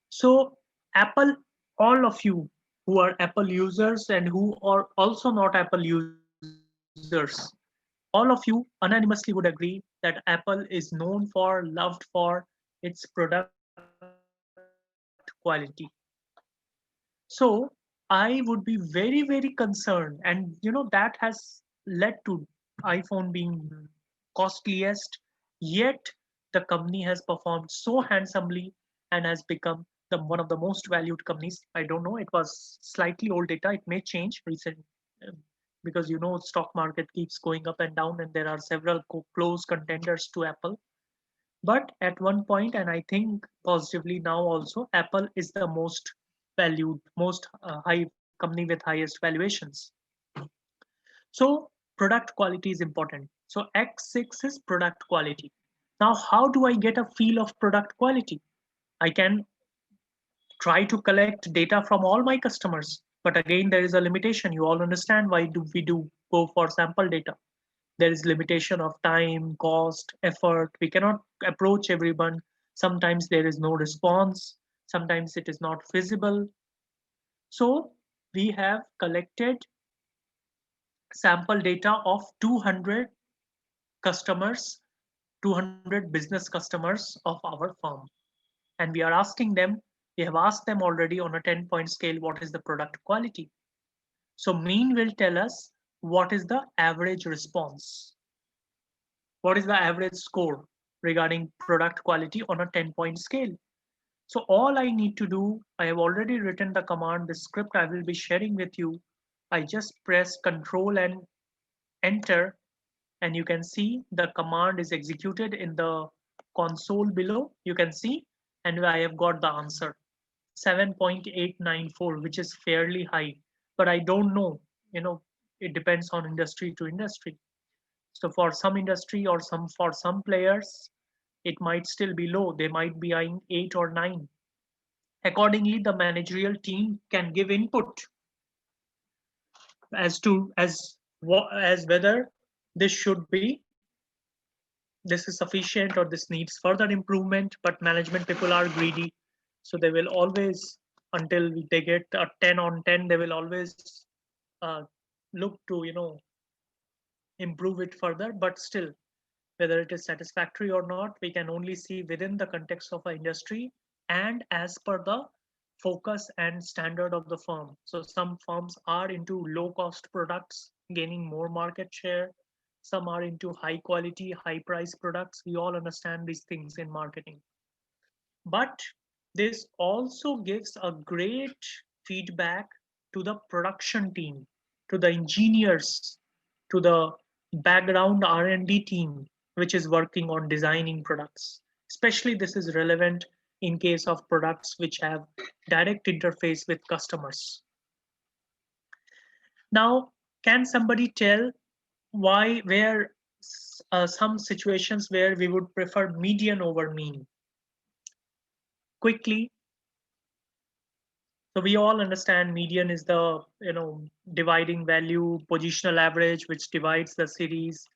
Speaker 2: So Apple, all of you who are Apple users and who are also not Apple users, all of you unanimously would agree that Apple is known for, loved for its product quality. So I would be very, very concerned, and that has led to iPhone being costliest, yet the company has performed so handsomely and has become one of the most valued companies. I don't know, it was slightly old data, it may change recent. because stock market keeps going up and down, and there are several close contenders to Apple. But at one point, and I think positively now also, Apple is the most valued, most high company with highest valuations. So product quality is important. So X6 is product quality. Now, how do I get a feel of product quality? I can try to collect data from all my customers, but again, there is a limitation. You all understand why do we do go for sample data? There is limitation of time, cost, effort. We cannot approach everyone. Sometimes there is no response. Sometimes it is not feasible. So we have collected sample data of 200 customers, 200 business customers of our firm. And we are asking them, we have asked them already on a 10-point scale, what is the product quality? So mean will tell us what is the average response. What is the average score regarding product quality on a 10-point scale? So all I need to do, I have already written the command, the script I will be sharing with you. I just press Control and Enter, and you can see the command is executed in the console below. You can see, and I have got the answer 7.894, which is fairly high. But I don't know, it depends on industry to industry. So for some industry or for some players, it might still be low. They might be eyeing 8 or 9. Accordingly, the managerial team can give input as to as whether this should be, this is sufficient or this needs further improvement. But management people are greedy, so they will always, until they get a 10 on 10, they will always uh, look to improve it further. But still, whether it is satisfactory or not, we can only see within the context of our industry and as per the focus and standard of the firm. So some firms are into low cost products, gaining more market share. Some are into high quality, high price products. We all understand these things in marketing. But this also gives a great feedback to the production team, to the engineers, to the background R&D team, which is working on designing products. Especially this is relevant in case of products which have direct interface with customers. Now, can somebody tell where some situations where we would prefer median over mean? Quickly, so we all understand median is the dividing value, positional average, which divides the series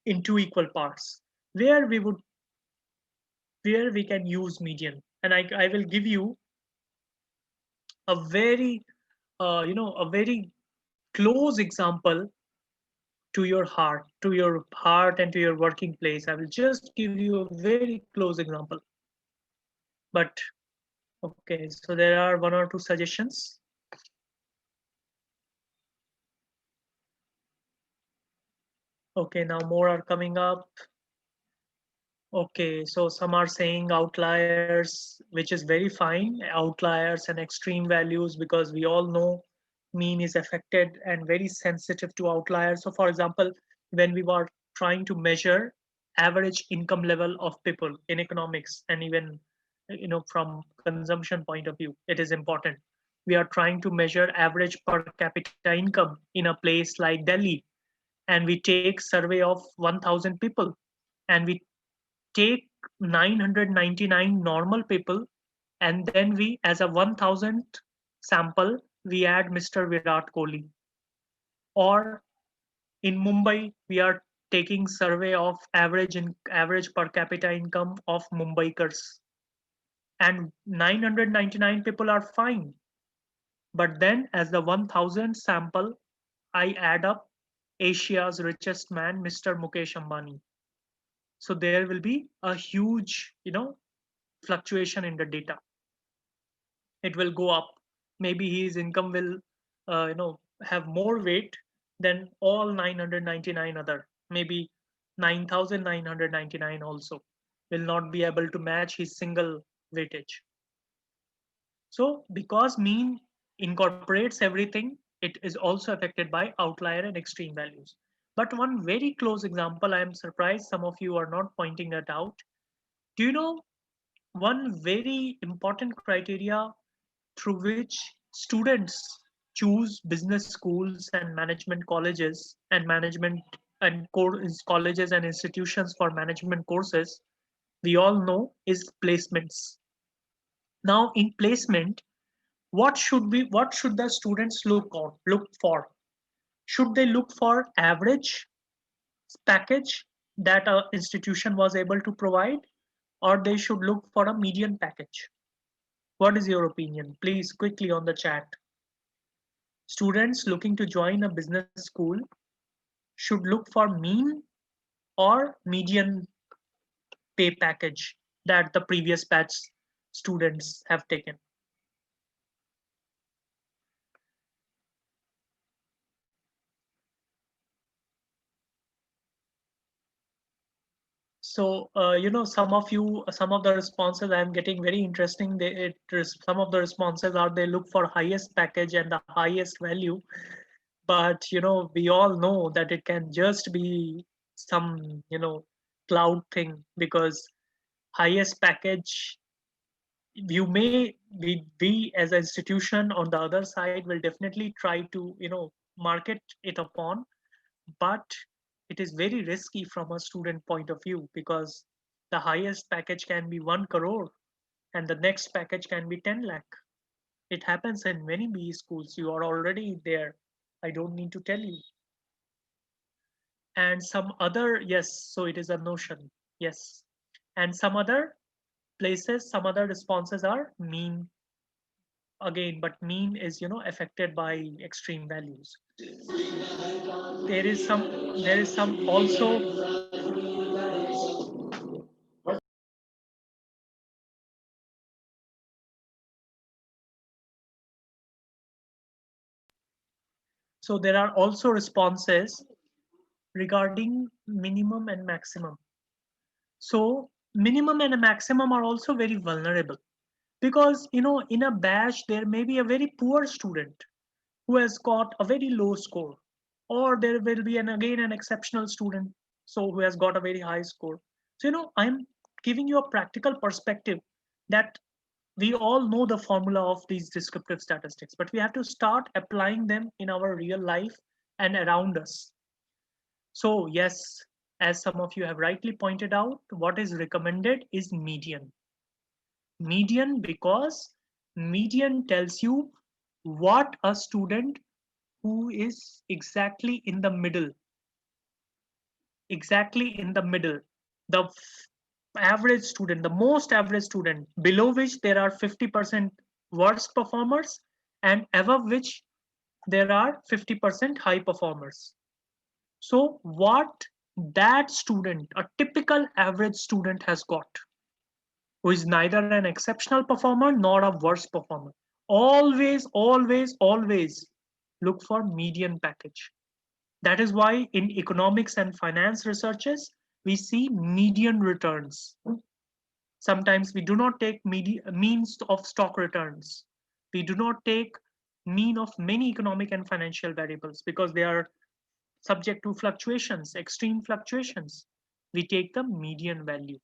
Speaker 2: into equal parts. Where we would, where we can use median, and I will give you a very a very close example to your heart and to your working place. I will just give you a very close example. But okay, so there are one or two suggestions. Okay, now more are coming up. Okay, so some are saying outliers, which is very fine, outliers and extreme values, because we all know mean is affected and very sensitive to outliers. So for example, when we were trying to measure average income level of people in economics, and even from consumption point of view, it is important. We are trying to measure average per capita income in a place like Delhi, and we take survey of 1000 people, and we take 999 normal people, and then we, as a 1000th sample, we add Mr. Virat Kohli. Or in Mumbai, we are taking survey of average per capita income of Mumbaikars, and 999 people are fine. But then as the 1000th sample, I add up Asia's richest man, Mr. Mukesh Ambani. So there will be a huge fluctuation in the data. It will go up. Maybe his income will have more weight than all 999 other. Maybe 9999 also will not be able to match his single weightage. So because mean incorporates everything, it is also affected by outlier and extreme values. But one very close example, I am surprised some of you are not pointing that out. Do you know one very important criteria through which students choose business schools and management colleges and management and colleges and institutions for management courses, we all know, is placements. Now in placement, what should the students look for? Should they look for average package that a institution was able to provide, or they should look for a median package? What is your opinion? Please quickly on the chat. Students looking to join a business school should look for mean or median pay package that the previous batch students have taken. So, some of the responses I am getting very interesting. Some of the responses are they look for highest package and the highest value, but we all know that it can just be some cloud thing, because highest package, you may we as an institution on the other side will definitely try to market it upon, but it is very risky from a student point of view, because the highest package can be 1 crore and the next package can be 10 lakh. It happens in many BE schools. You are already there. I don't need to tell you. And some other, yes, so it is a notion. Yes. And some other places, some other responses are mean again, but mean is affected by extreme values. There is some also. So there are also responses regarding minimum and maximum. So minimum and a maximum are also very vulnerable, because in a batch there may be a very poor student who has got a very low score, or there will be an exceptional student so who has got a very high score. So I'm giving you a practical perspective that we all know the formula of these descriptive statistics, but we have to start applying them in our real life and around us. So yes, as some of you have rightly pointed out, what is recommended is median. Median, because median tells you what a student who is exactly in the middle, the average student, the most average student, below which there are 50% worst performers, and above which there are 50% high performers. So what that student, a typical average student, has got, who is neither an exceptional performer nor a worst performer, always, always, always look for median package. That is why in economics and finance researches, we see median returns. Sometimes we do not take means of stock returns. We do not take mean of many economic and financial variables because they are subject to fluctuations, extreme fluctuations. We take the median value.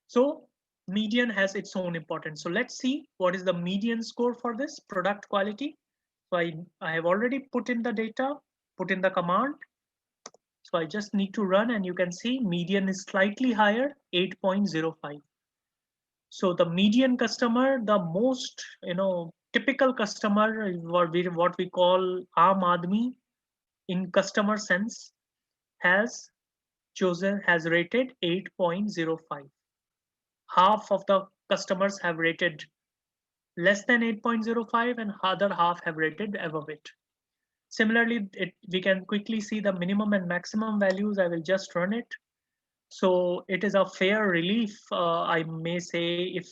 Speaker 2: So median has its own importance. So let's see what is the median score for this product quality. So I have already put in the data, put in the command. So I just need to run, and you can see median is slightly higher, 8.05. So the median customer, the most typical customer, what we call Aam Aadmi in customer sense, has rated 8.05. Half of the customers have rated less than 8.05 and other half have rated above it. Similarly, we can quickly see the minimum and maximum values. I will just run it. So it is a fair relief, I may say, if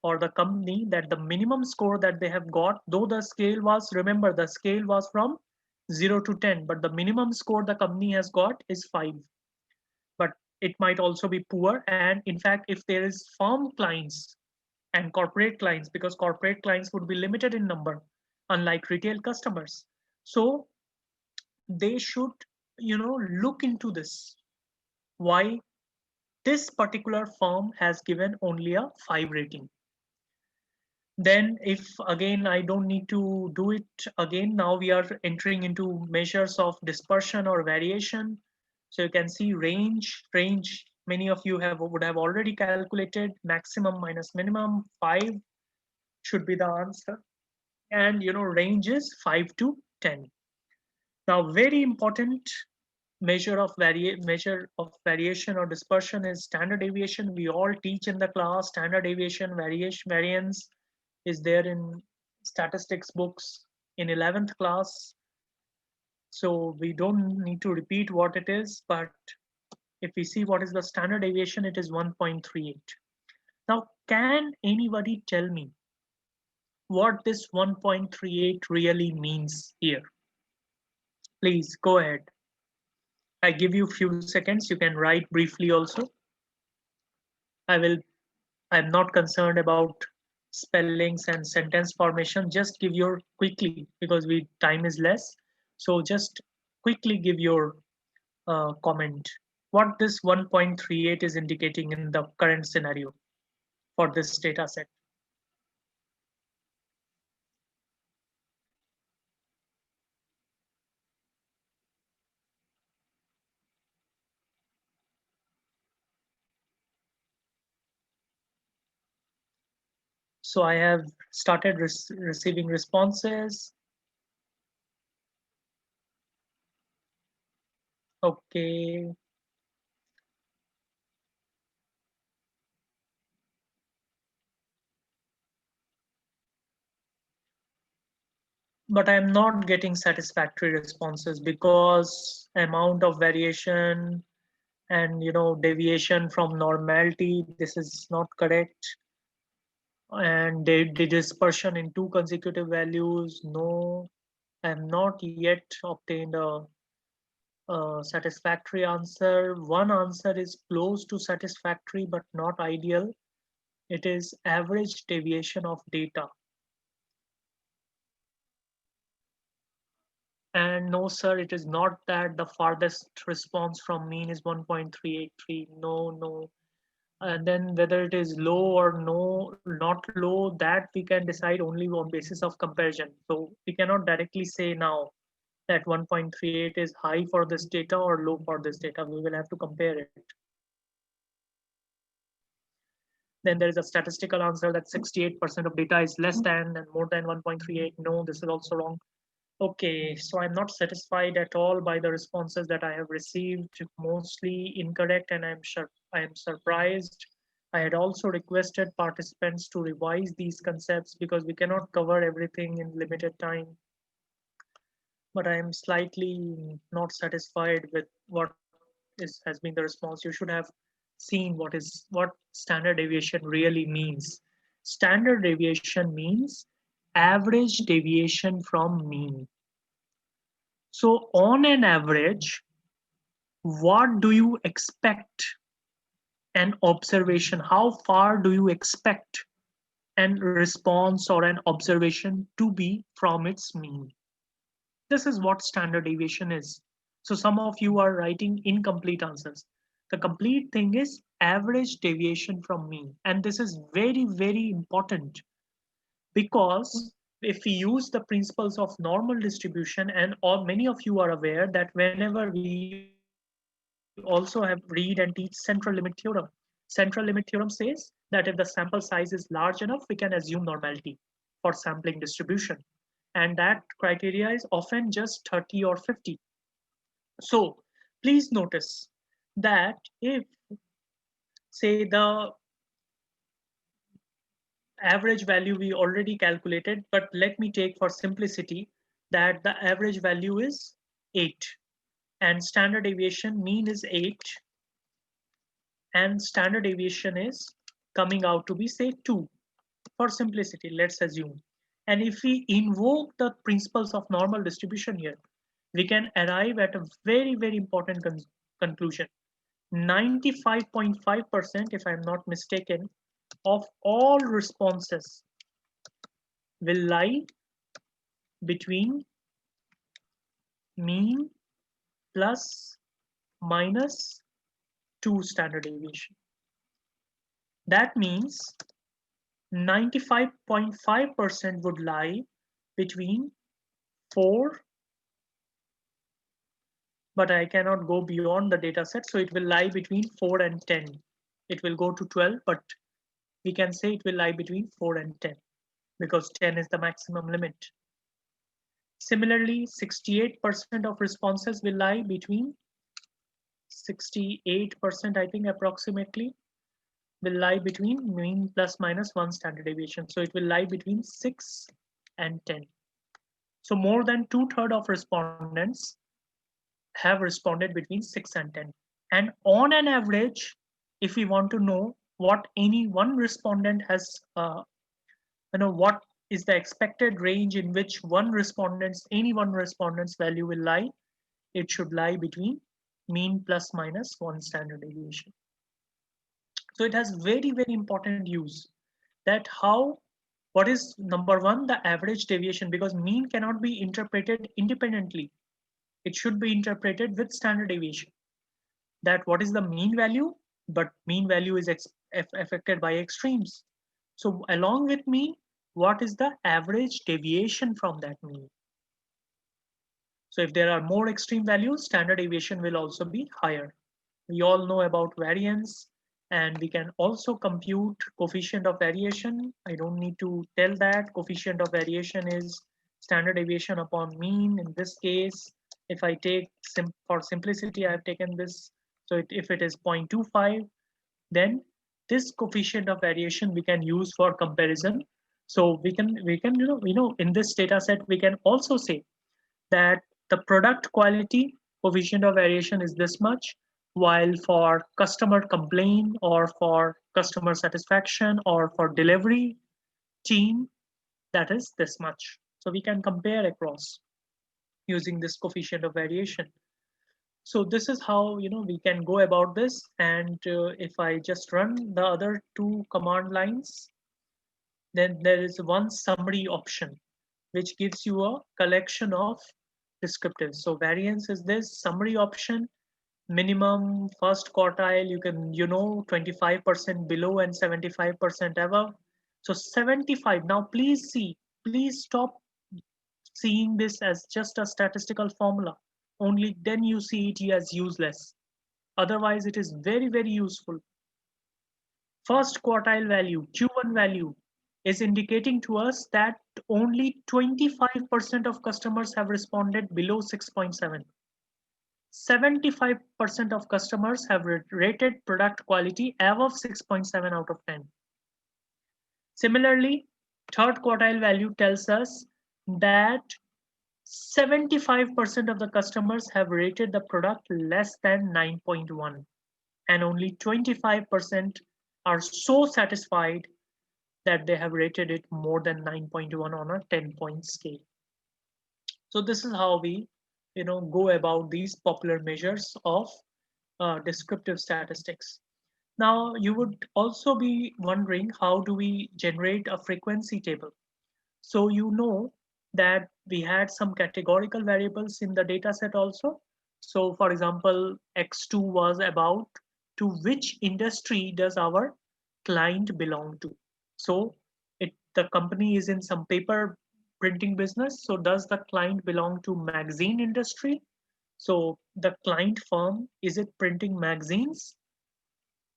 Speaker 2: for the company, that the minimum score that they have got, though the scale was, remember, the scale was from 0 to 10, but the minimum score the company has got is 5. But it might also be poor. And in fact, if there is firm clients and corporate clients, because corporate clients would be limited in number, unlike retail customers. So they should, look into this. Why this particular firm has given only a 5 rating. Then if again I don't need to do it again, now we are entering into measures of dispersion or variation. So you can see range, many of you would have already calculated maximum minus minimum. 5 should be the answer, and range is 5 to 10. Now very important measure of variation or dispersion is standard deviation. We all teach in the class standard deviation, variance is there in statistics books in 11th class. So we don't need to repeat what it is, but if we see what is the standard deviation, it is 1.38. Now, can anybody tell me what this 1.38 really means here? Please go ahead. I give you a few seconds. You can write briefly also. I'm not concerned about spellings and sentence formation. Just give your quickly, because time is less. So just quickly give your comment. What this 1.38 is indicating in the current scenario for this data set. So I have started receiving responses. Okay. But I'm not getting satisfactory responses because amount of variation and deviation from normality, this is not correct. And the dispersion in 2 consecutive values, no. I have not yet obtained a satisfactory answer. One answer is close to satisfactory but not ideal. It is average deviation of data. And no, sir, it is not that the farthest response from mean is 1.383. No. And then whether it is low or no, not low, that we can decide only on basis of comparison. So we cannot directly say now that 1.38 is high for this data or low for this data. We will have to compare it. Then there is a statistical answer that 68% of data is less than and more than 1.38. No, this is also wrong. Okay, so I'm not satisfied at all by the responses that I have received, mostly incorrect, and I am surprised. I had also requested participants to revise these concepts because we cannot cover everything in limited time. But I am slightly not satisfied with what has been the response. You should have seen what standard deviation really means. Standard deviation means average deviation from mean. So on an average, what do you expect an observation? How far do you expect an response or an observation to be from its mean? This is what standard deviation is. So some of you are writing incomplete answers. The complete thing is average deviation from mean. And this is very, very important because if we use the principles of normal distribution, and all many of you are aware that whenever we also have read and teach central limit theorem. Central limit theorem says that if the sample size is large enough, we can assume normality for sampling distribution. And that criteria is often just 30 or 50. So please notice that if, say, the average value we already calculated, but let me take for simplicity that the average value is 8 and standard deviation mean is 8 and standard deviation is coming out to be, say, 2. For simplicity, let's assume. And if we invoke the principles of normal distribution here, we can arrive at a very, very important conclusion. 95.5%, if I'm not mistaken, of all responses will lie between mean plus minus 2 standard deviation. That means 95.5% would lie between 4, but I cannot go beyond the data set, so it will lie between 4 and 10. It will go to 12, but we can say it will lie between 4 and 10 because 10 is the maximum limit. Similarly, 68% of responses will lie between 68%, I think approximately, will lie between mean plus minus 1 standard deviation. So it will lie between 6 and 10. So more than 2/3 of respondents have responded between 6 and 10. And on an average, if we want to know what any one respondent has, what is the expected range in which any one respondent's value will lie, it should lie between mean plus minus 1 standard deviation. So it has very, very important use that what is number one, the average deviation, because mean cannot be interpreted independently. It should be interpreted with standard deviation. That what is the mean value, but mean value is affected by extremes. So along with mean, what is the average deviation from that mean? So if there are more extreme values, standard deviation will also be higher. We all know about variance, and we can also compute coefficient of variation. I don't need to tell that. Coefficient of variation is standard deviation upon mean. In this case, if I take, for simplicity, I've taken this. So if it is 0.25, then this coefficient of variation we can use for comparison. So we can in this data set, we can also say that the product quality coefficient of variation is this much, while for customer complaint or for customer satisfaction or for delivery team, that is this much. So we can compare across using this coefficient of variation. So this is how we can go about this. And if I just run the other two command lines, then there is one summary option which gives you a collection of descriptives. So variance is this summary option, minimum first quartile, you can 25% below and 75% above. So 75. Now please stop seeing this as just a statistical formula. Only then you see it as useless. Otherwise it is very, very useful. First quartile value, Q1 value, is indicating to us that only 25% of customers have responded below 6.7. 75% of customers have rated product quality above 6.7 out of 10. Similarly, third quartile value tells us that 75% of the customers have rated the product less than 9.1, and only 25% are so satisfied that they have rated it more than 9.1 on a 10-point scale. So this is how we go about these popular measures of descriptive statistics. Now you would also be wondering, how do we generate a frequency table? So that we had some categorical variables in the data set also. So for example, X2 was about to which industry does our client belong to. So the company is in some paper printing business. So does the client belong to magazine industry? So the client firm, is it printing magazines?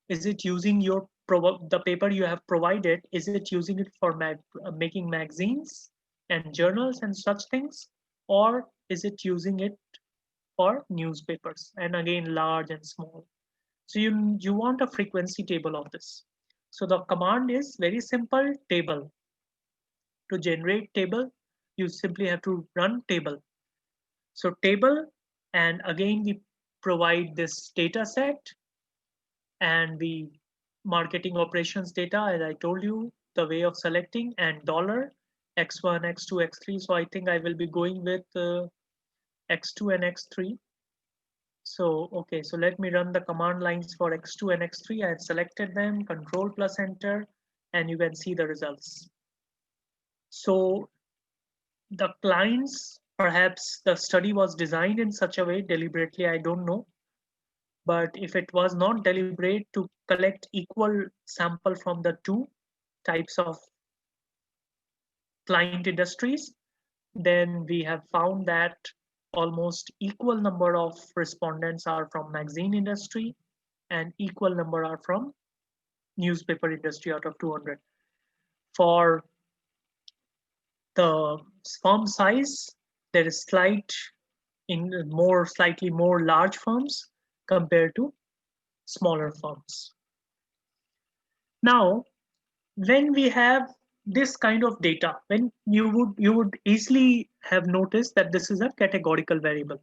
Speaker 2: Is it using the paper you have provided? Is it using it for making magazines and journals and such things? Or is it using it for newspapers? And again, large and small. So you want a frequency table of this. So the command is very simple, table. To generate table, you simply have to run table. So table, and again we provide this data set and the marketing operations data, as I told you, the way of selecting, and dollar x1, x2, x3. So I think I will be going with x2 and x3. So okay, so let me run the command lines for x2 and x3. I have selected them, control plus enter, and you can see the results. So the clients, perhaps the study was designed in such a way deliberately, I don't know. But if it was not deliberate to collect equal sample from the two types of client industries, then we have found that almost equal number of respondents are from magazine industry and equal number are from newspaper industry out of 200. For the firm size, there is slightly more large firms compared to smaller firms. Now, when we have this kind of data, when you would easily have noticed that this is a categorical variable.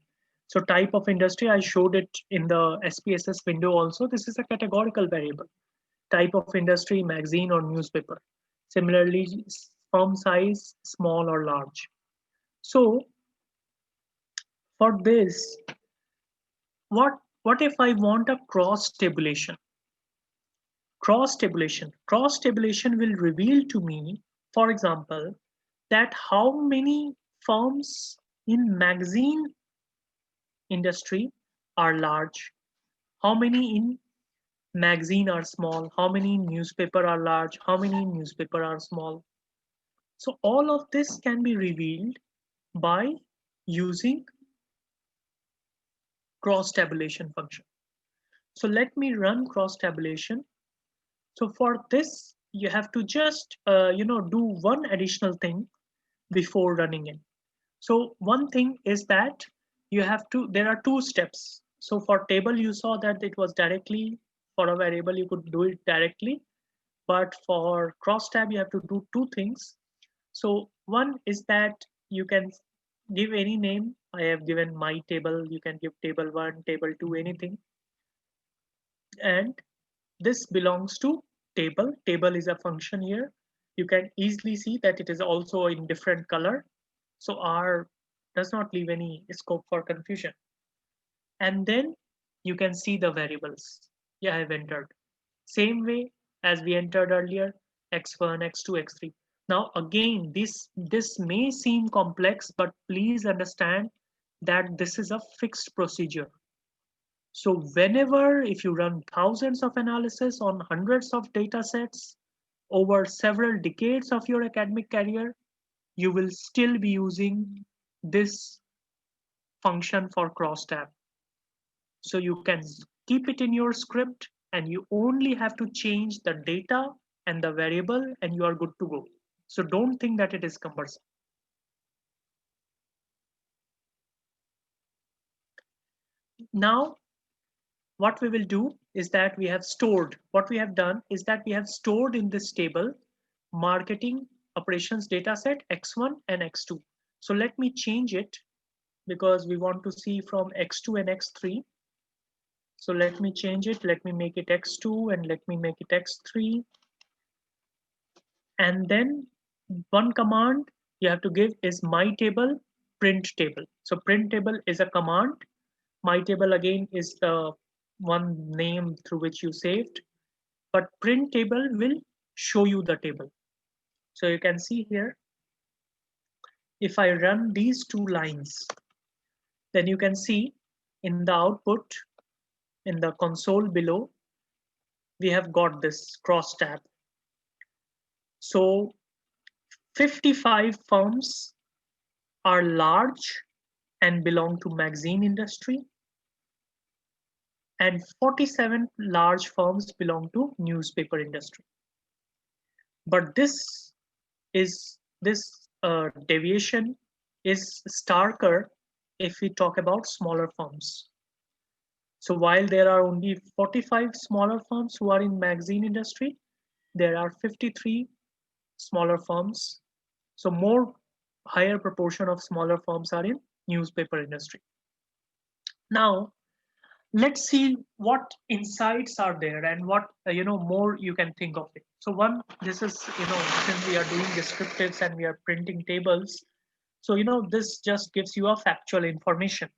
Speaker 2: So type of industry, I showed it in the SPSS window also. This is a categorical variable. Type of industry, magazine or newspaper. Similarly, firm size, small or large. So for this, what if I want a cross tabulation? Cross-tabulation will reveal to me, for example, that how many firms in magazine industry are large, how many in magazine are small, how many in newspaper are large, how many in newspaper are small. So all of this can be revealed by using cross-tabulation function. So let me run cross-tabulation. So for this, you have to just do one additional thing before running it. So one thing is that there are two steps. So for table, you saw that it was directly, for a variable, you could do it directly. But for cross-tab, you have to do two things. So one is that you can give any name. I have given my table. You can give table 1, table 2, anything. And this belongs to table. Table is a function here. You can easily see that it is also in different color. So R does not leave any scope for confusion. And then you can see the variables. Yeah, I've entered. Same way as we entered earlier, x1, x2, x3. Now again, this may seem complex, but please understand that this is a fixed procedure. So whenever, if you run thousands of analysis on hundreds of data sets over several decades of your academic career, you will still be using this function for crosstab. So you can keep it in your script and you only have to change the data and the variable and you are good to go. So don't think that it is cumbersome. Now, what we will do is that what we have done is that we have stored in this table marketing operations dataset x1 and x2. So let me change it because we want to see from x2 and x3. So let me change it. Let me make it x2 and let me make it x3. And then one command you have to give is my table, print table. So print table is a command. My table again is the one name through which you saved. But print table will show you the table. So you can see here, if I run these two lines, then you can see in the output, in the console below, we have got this cross tab. So 55 firms are large and belong to magazine industry, and 47 large firms belong to newspaper industry. But this deviation is starker if we talk about smaller firms. So while there are only 45 smaller firms who are in magazine industry, there are 53 smaller firms. So higher proportion of smaller firms are in newspaper industry. Now, let's see what insights are there and what more you can think of it. So one, this is since we are doing descriptives and we are printing tables, so this just gives you a factual information,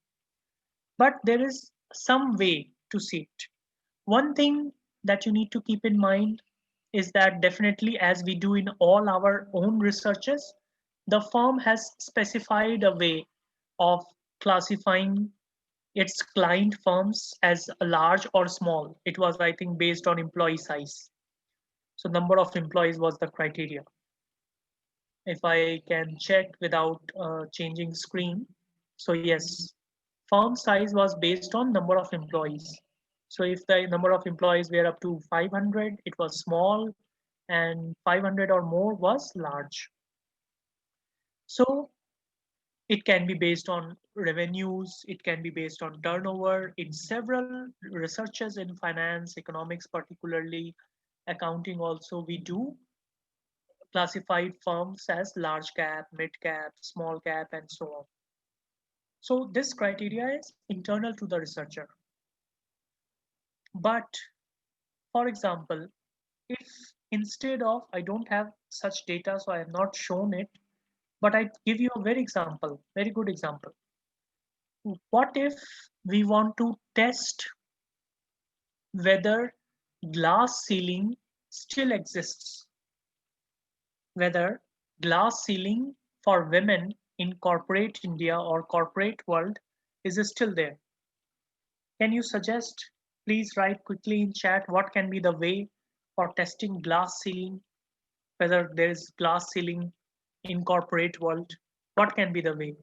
Speaker 2: but there is some way to see it. One thing that you need to keep in mind is that definitely, as we do in all our own researches, the firm has specified a way of classifying its client firms as large or small. It was, I think, based on employee size. So number of employees was the criteria. If I can check without changing screen. So yes, firm size was based on number of employees. So if the number of employees were up to 500, it was small, and 500 or more was large. So it can be based on revenues, it can be based on turnover. In several researches in finance, economics, particularly accounting also, we do classified firms as large cap, mid cap, small cap, and so on. So this criteria is internal to the researcher. But for example, if instead of, I don't have such data, so I have not shown it, but I give you a very good example. What if we want to test whether glass ceiling still exists? Whether glass ceiling for women in corporate India or corporate world is still there? Can you suggest? Please write quickly in chat what can be the way for testing glass ceiling, whether there is glass ceiling in corporate world. What can be the way?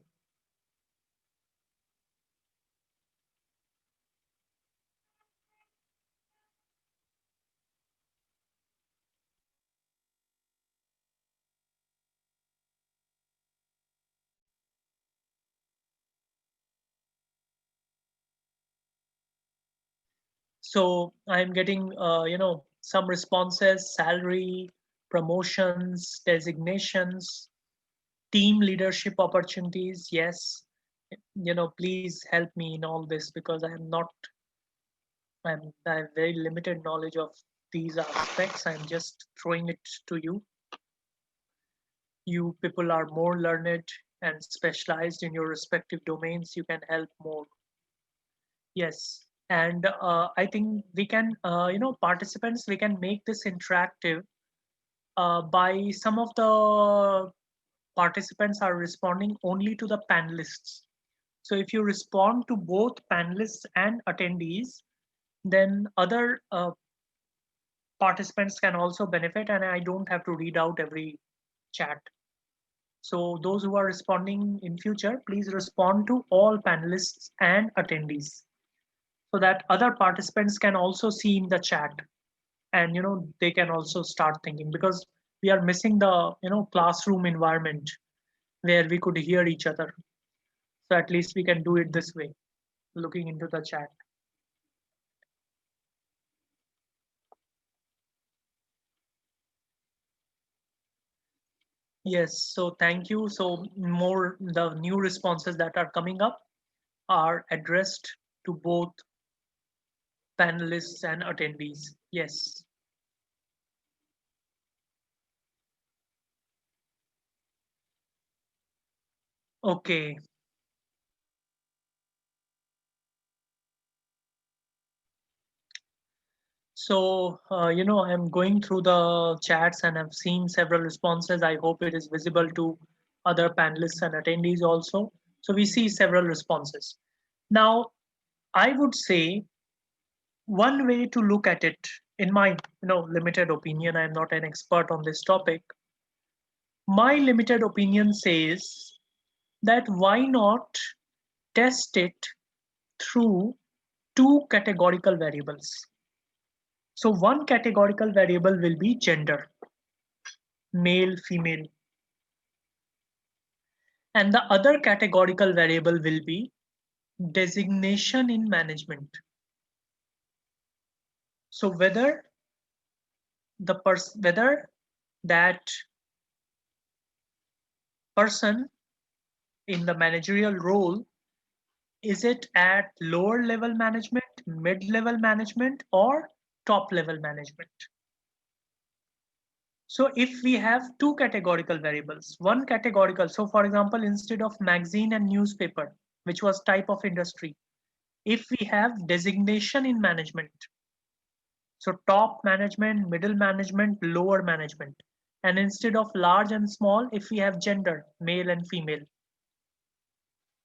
Speaker 2: So I'm getting, some responses: salary, promotions, designations, team leadership opportunities. Yes, please help me in all this because I have very limited knowledge of these aspects. I'm just throwing it to you. You people are more learned and specialized in your respective domains. You can help more. Yes, and I think we can, participants, we can make this interactive by some of the participants are responding only to the panelists. So if you respond to both panelists and attendees, then other participants can also benefit, and I don't have to read out every chat. So those who are responding in future, please respond to all panelists and attendees so that other participants can also see in the chat, and they can also start thinking, because we are missing the classroom environment where we could hear each other. So at least we can do it this way, looking into the chat. Yes, so thank you. So more, the new responses that are coming up are addressed to both panelists and attendees. Yes. Okay. So, I'm going through the chats and I've seen several responses. I hope it is visible to other panelists and attendees also. So we see several responses. Now, I would say one way to look at it, in my limited opinion, I'm not an expert on this topic. My limited opinion says that why not test it through two categorical variables. So one categorical variable will be gender, male, female. And the other categorical variable will be designation in management. So whether that person in the managerial role, is it at lower level management, mid level management, or top level management? So if we have two categorical variables, one categorical, so for example, instead of magazine and newspaper, which was type of industry, if we have designation in management, so top management, middle management, lower management, And instead of large and small, if we have gender, male and female,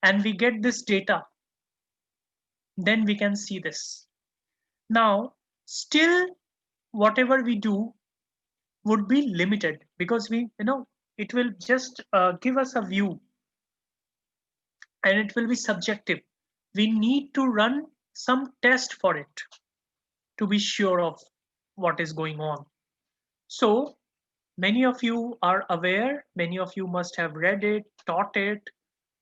Speaker 2: and we get this data, then we can see this. Now, still, whatever we do would be limited because it will just give us a view and it will be subjective. We need to run some test for it to be sure of what is going on. So many of you are aware, many of you must have read it, taught it,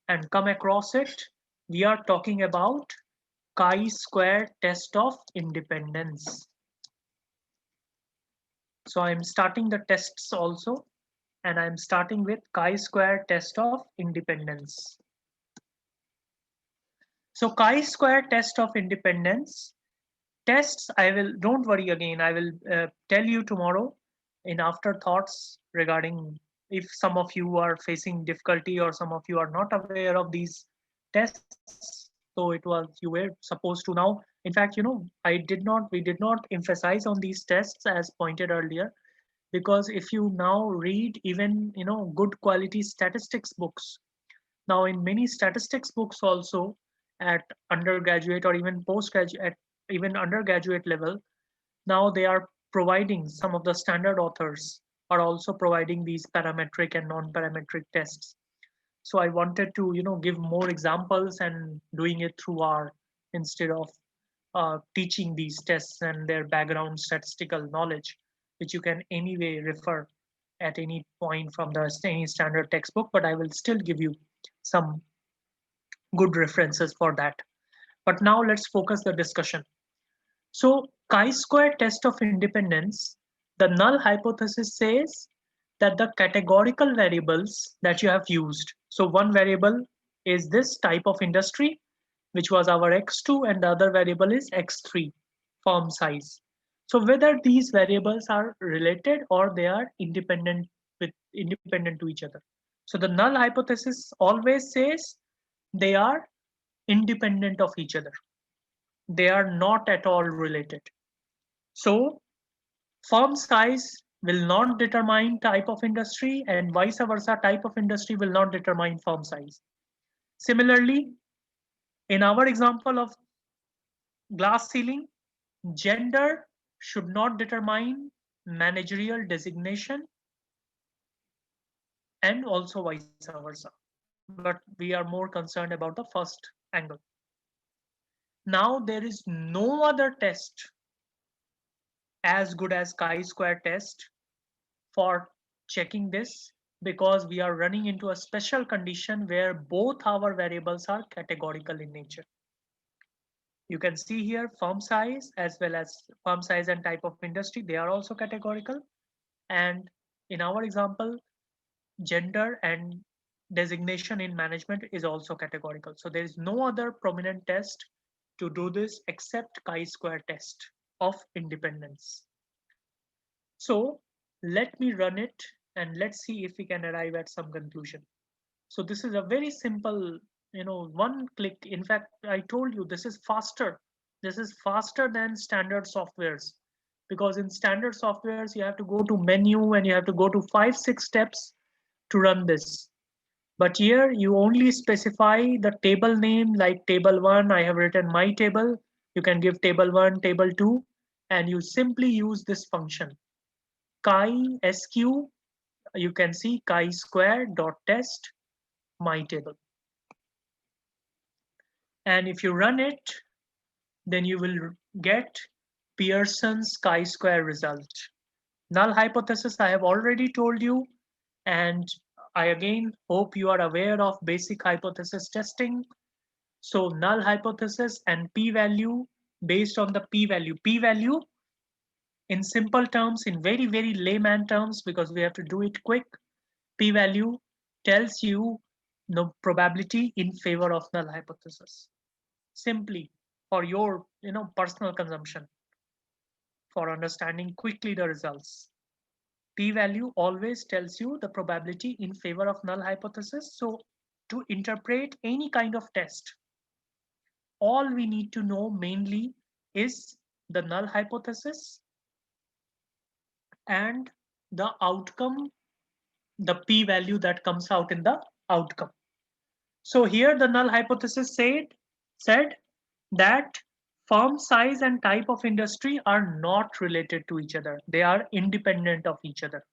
Speaker 2: and come across it. We are talking about chi-square test of independence. So I'm starting the tests also, and I'm starting with chi-square test of independence. So chi-square test of independence tests, don't worry again, I will tell you tomorrow in afterthoughts regarding if some of you are facing difficulty or some of you are not aware of these tests. So you were supposed to now. In fact, we did not emphasize on these tests as pointed earlier, because if you now read even, good quality statistics books, now in many statistics books also at undergraduate or even postgraduate, even undergraduate level, now they are providing, some of the standard authors are also providing these parametric and non-parametric tests. So I wanted to, give more examples and doing it through R instead of teaching these tests and their background statistical knowledge, which you can anyway refer at any point from any standard textbook, but I will still give you some good references for that. But now let's focus the discussion. So chi-square test of independence, the null hypothesis says that the categorical variables that you have used, so one variable is this type of industry, which was our x2, and the other variable is x3, firm size. So whether these variables are related or they are independent to each other. So the null hypothesis always says they are independent of each other. They are not at all related. So firm size will not determine type of industry, and vice versa, type of industry will not determine firm size. Similarly, in our example of glass ceiling, gender should not determine managerial designation, and also vice versa. But we are more concerned about the first angle. Now there is no other test as good as chi-square test for checking this, because we are running into a special condition where both our variables are categorical in nature. You can see here firm size as well as firm size and type of industry, they are also categorical. And in our example, gender and designation in management is also categorical. So there is no other prominent test to do this except chi-square test of independence. So let me run it and let's see if we can arrive at some conclusion. So this is a very simple, one click. In fact, I told you this is faster. This is faster than standard softwares, because in standard softwares, you have to go to menu and you have to go to 5-6 steps to run this. But here you only specify the table name, like table 1, I have written my table. You can give table 1, table 2, and you simply use this function chi-sq. You can see chi-square dot test my table. And if you run it, then you will get Pearson's chi-square result. Null hypothesis I have already told you, and I again hope you are aware of basic hypothesis testing. So null hypothesis and p-value based on the p-value. P-value in simple terms, in very, very layman terms, because we have to do it quick, p-value tells you the probability in favor of null hypothesis. Simply for your personal consumption, for understanding quickly the results. P-value always tells you the probability in favor of null hypothesis. So to interpret any kind of test, all we need to know mainly is the null hypothesis and the outcome, the p-value that comes out in the outcome. So here the null hypothesis said that firm size and type of industry are not related to each other. They are independent of each other.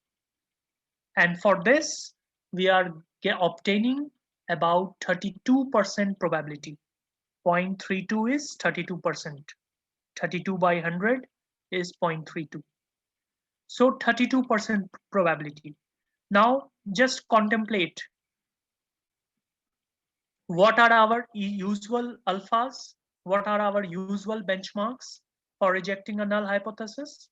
Speaker 2: And for this, we are obtaining about 32% probability. 0.32 is 32%. 32 by 100 is 0.32. So 32% probability. Now just contemplate, what are our usual alphas? What are our usual benchmarks for rejecting a null hypothesis?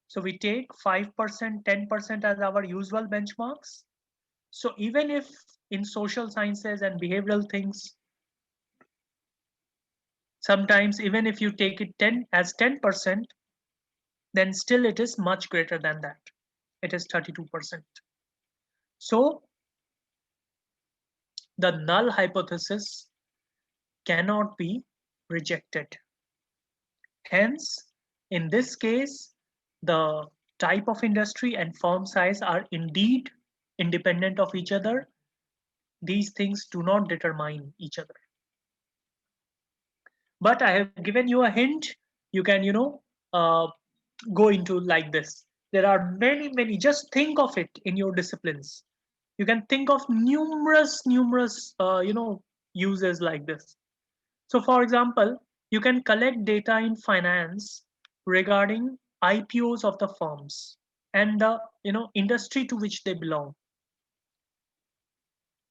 Speaker 2: So we take 5%, 10% as our usual benchmarks. So even if in social sciences and behavioral things, sometimes even if you take it 10%, then still it is much greater than that. It is 32%. So the null hypothesis cannot be rejected. Hence, in this case, the type of industry and firm size are indeed independent of each other. These things do not determine each other. But I have given you a hint. You can, go into like this. There are many, just think of it in your disciplines. You can think of numerous, uses like this. So for example, you can collect data in finance regarding IPOs of the firms and the industry to which they belong.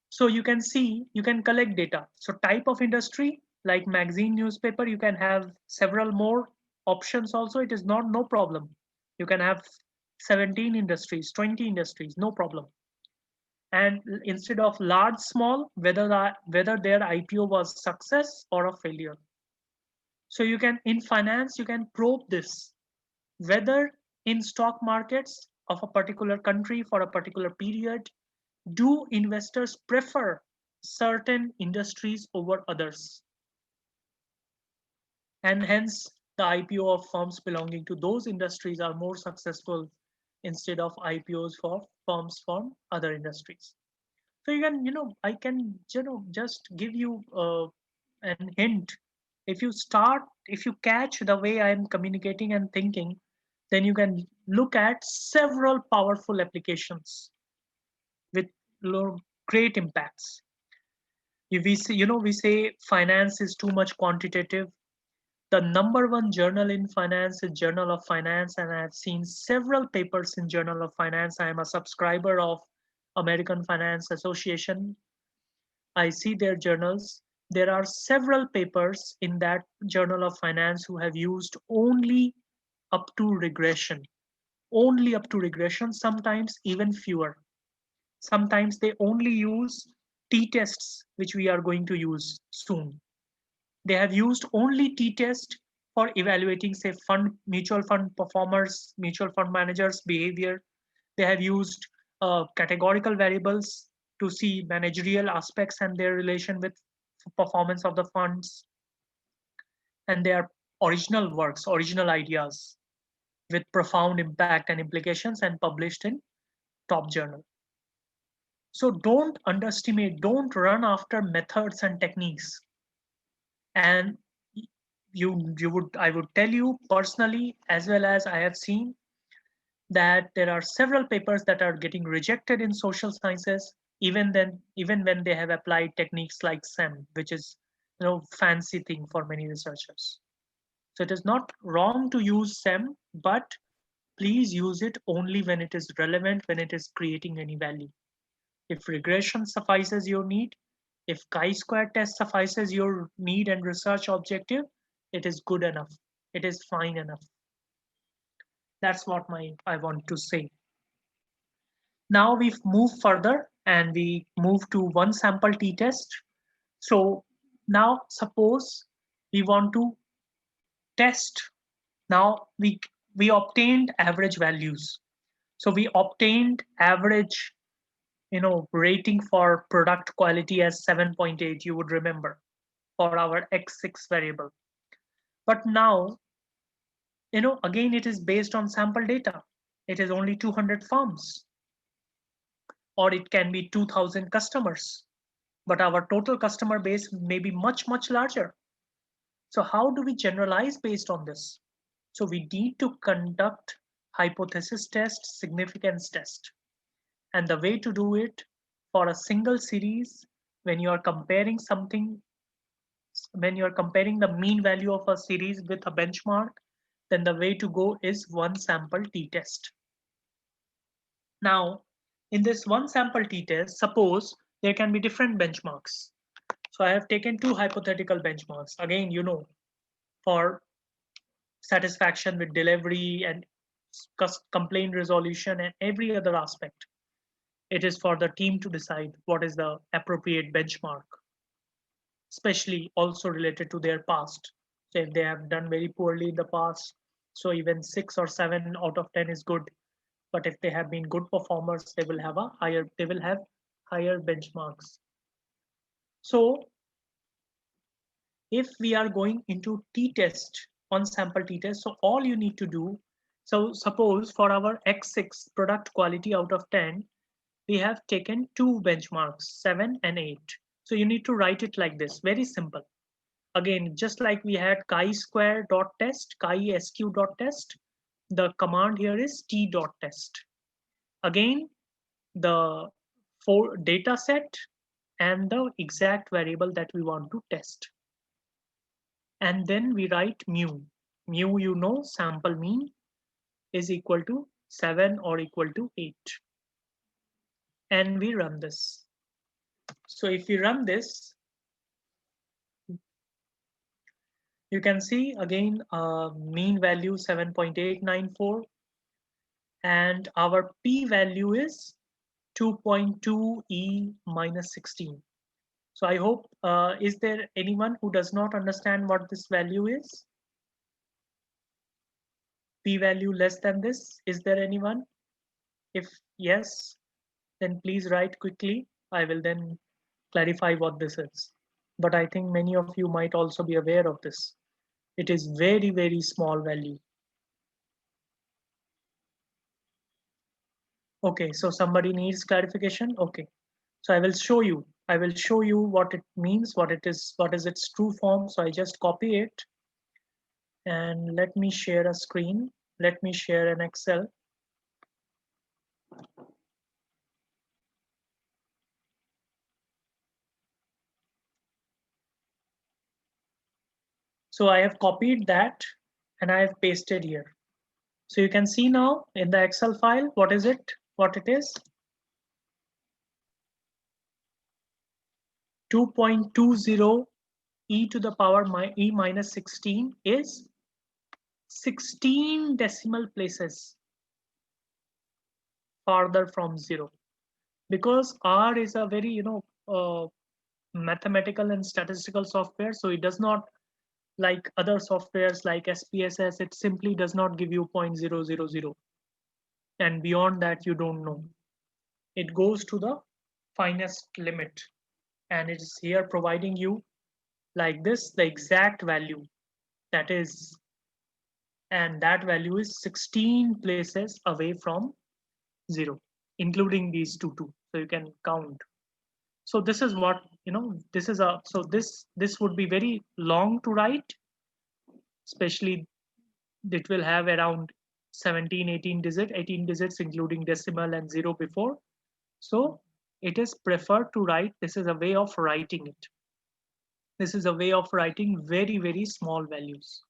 Speaker 2: So you can see, you can collect data. So type of industry, like magazine, newspaper, you can have several more options also. It is not no problem. You can have 17 industries, 20 industries, no problem. And instead of large, small, whether their IPO was success or a failure. So you can, in finance, you can probe this, whether in stock markets of a particular country for a particular period, do investors prefer certain industries over others? And hence the IPO of firms belonging to those industries are more successful instead of IPOs for firms from other industries. So you can, I can, just give you an hint. If you catch the way I'm communicating and thinking, then you can look at several powerful applications with great impacts. We say finance is too much quantitative. The number one journal in finance is Journal of Finance, and I've seen several papers in Journal of Finance. I am a subscriber of American Finance Association. I see their journals. There are several papers in that Journal of Finance who have used only up to regression, sometimes even fewer. Sometimes they only use t-tests, which we are going to use soon. They have used only t-test for evaluating, say, mutual fund performers, mutual fund managers' behavior. They have used categorical variables to see managerial aspects and their relation with performance of the funds. And they are original works, original ideas with profound impact and implications, and published in top journal. So don't underestimate, don't run after methods and techniques. And I would tell you personally, as well as I have seen, that there are several papers that are getting rejected in social sciences, even when they have applied techniques like SEM, which is fancy thing for many researchers. So it is not wrong to use SEM, but please use it only when it is relevant, when it is creating any value. If regression suffices your need, if chi-square test suffices your need and research objective, it is good enough. It is fine enough. That's what I want to say. Now we've moved further and we move to one sample t-test. So now suppose we want to test. Now we obtained average values. So we obtained average rating for product quality as 7.8, you would remember, for our X6 variable. But now, again, it is based on sample data. it is only 200 firms, or it can be 2000 customers, but our total customer base may be much, much larger. So how do we generalize based on this? So we need to conduct hypothesis test, significance test. And the way to do it for a single series, when you are comparing something, when you're comparing the mean value of a series with a benchmark, then the way to go is one sample t-test. Now, in this one sample t-test, suppose there can be different benchmarks. So I have taken two hypothetical benchmarks. Again, for satisfaction with delivery and complaint resolution and every other aspect. It is for the team to decide what is the appropriate benchmark, especially also related to their past. So if they have done very poorly in the past, so even 6 or 7 out of 10 is good. But if they have been good performers, they will have higher benchmarks. So if we are going into t-test, on sample t-test, so all you need to do, so suppose for our X6 product quality out of 10, we have taken two benchmarks, 7 and 8. So you need to write it like this, very simple. Again, just like we had chi-square.test, chi-sq.test, the command here is t.test. Again, the data set and the exact variable that we want to test. And then we write mu. Mu, sample mean is equal to 7 or equal to 8. And we run this. So if we run this, you can see again mean value 7.894 and our p value is 2.2 e minus 16. So I hope, is there anyone who does not understand what this value is? P value less than this, is there anyone? If yes, then please write quickly. I will then clarify what this is. But I think many of you might also be aware of this. It is very, very small value. Okay, so somebody needs clarification. Okay, so I will show you. I will show you what it means, what is its true form. So I just copy it and let me share a screen. Let me share an Excel. So I have copied that and I have pasted here. So you can see now in the Excel file, what is it? What it is? 2.20 e to the power e minus 16 is 16 decimal places farther from 0. Because R is a very, mathematical and statistical software, so it does not, like other softwares like SPSS, it simply does not give you 0.000. And beyond that, you don't know. It goes to the finest limit. And it is here providing you like this, the exact value that is, and that value is 16 places away from 0, including these two. So you can count. So this is what, this is so this would be very long to write, especially it will have around 17, 18 digits, including decimal and 0 before. So it is preferred to write, this is a way of writing it. This is a way of writing very, very small values.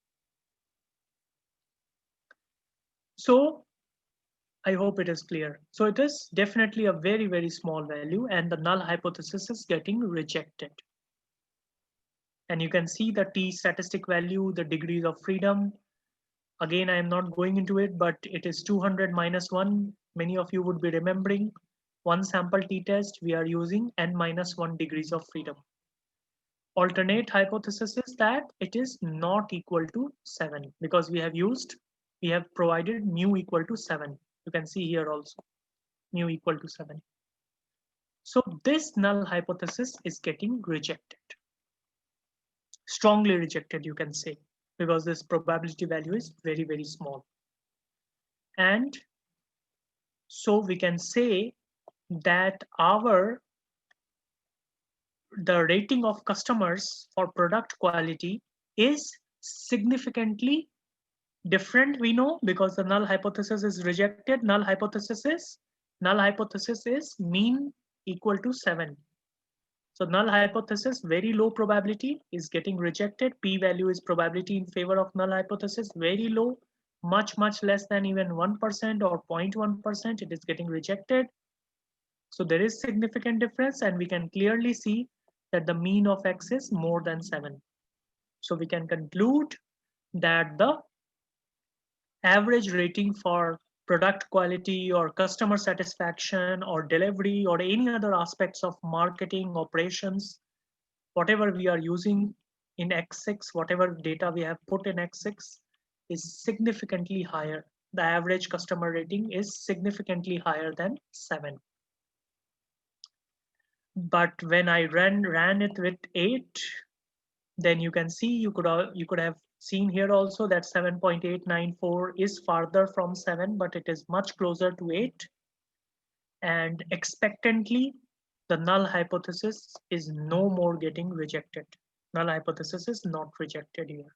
Speaker 2: So I hope it is clear. So it is definitely a very, very small value and the null hypothesis is getting rejected. And you can see the t statistic value, the degrees of freedom. Again, I am not going into it, but it is 200 minus 1. Many of you would be remembering one sample t-test, we are using n minus 1 degrees of freedom. Alternate hypothesis is that it is not equal to 7 because we have provided mu equal to 7. You can see here also mu equal to 7. So this null hypothesis is getting rejected. Strongly rejected, you can say, because this probability value is very, very small. And So we can say that the rating of customers for product quality is significantly different, we know, because the null hypothesis is rejected. Null hypothesis is mean equal to 7. So null hypothesis, very low probability, is getting rejected. P-value is probability in favor of null hypothesis, very low, much less than even 1% or 0.1%, it is getting rejected. So there is significant difference, and we can clearly see that the mean of X is more than 7. So we can conclude that the average rating for product quality or customer satisfaction or delivery or any other aspects of marketing operations, whatever we are using in X6, whatever data we have put in X6 is significantly higher. The average customer rating is significantly higher than 7. But when I ran it with 8, then you can see you could have seen here also that 7.894 is farther from 7, but it is much closer to 8. And expectantly, the null hypothesis is no more getting rejected. Null hypothesis is not rejected here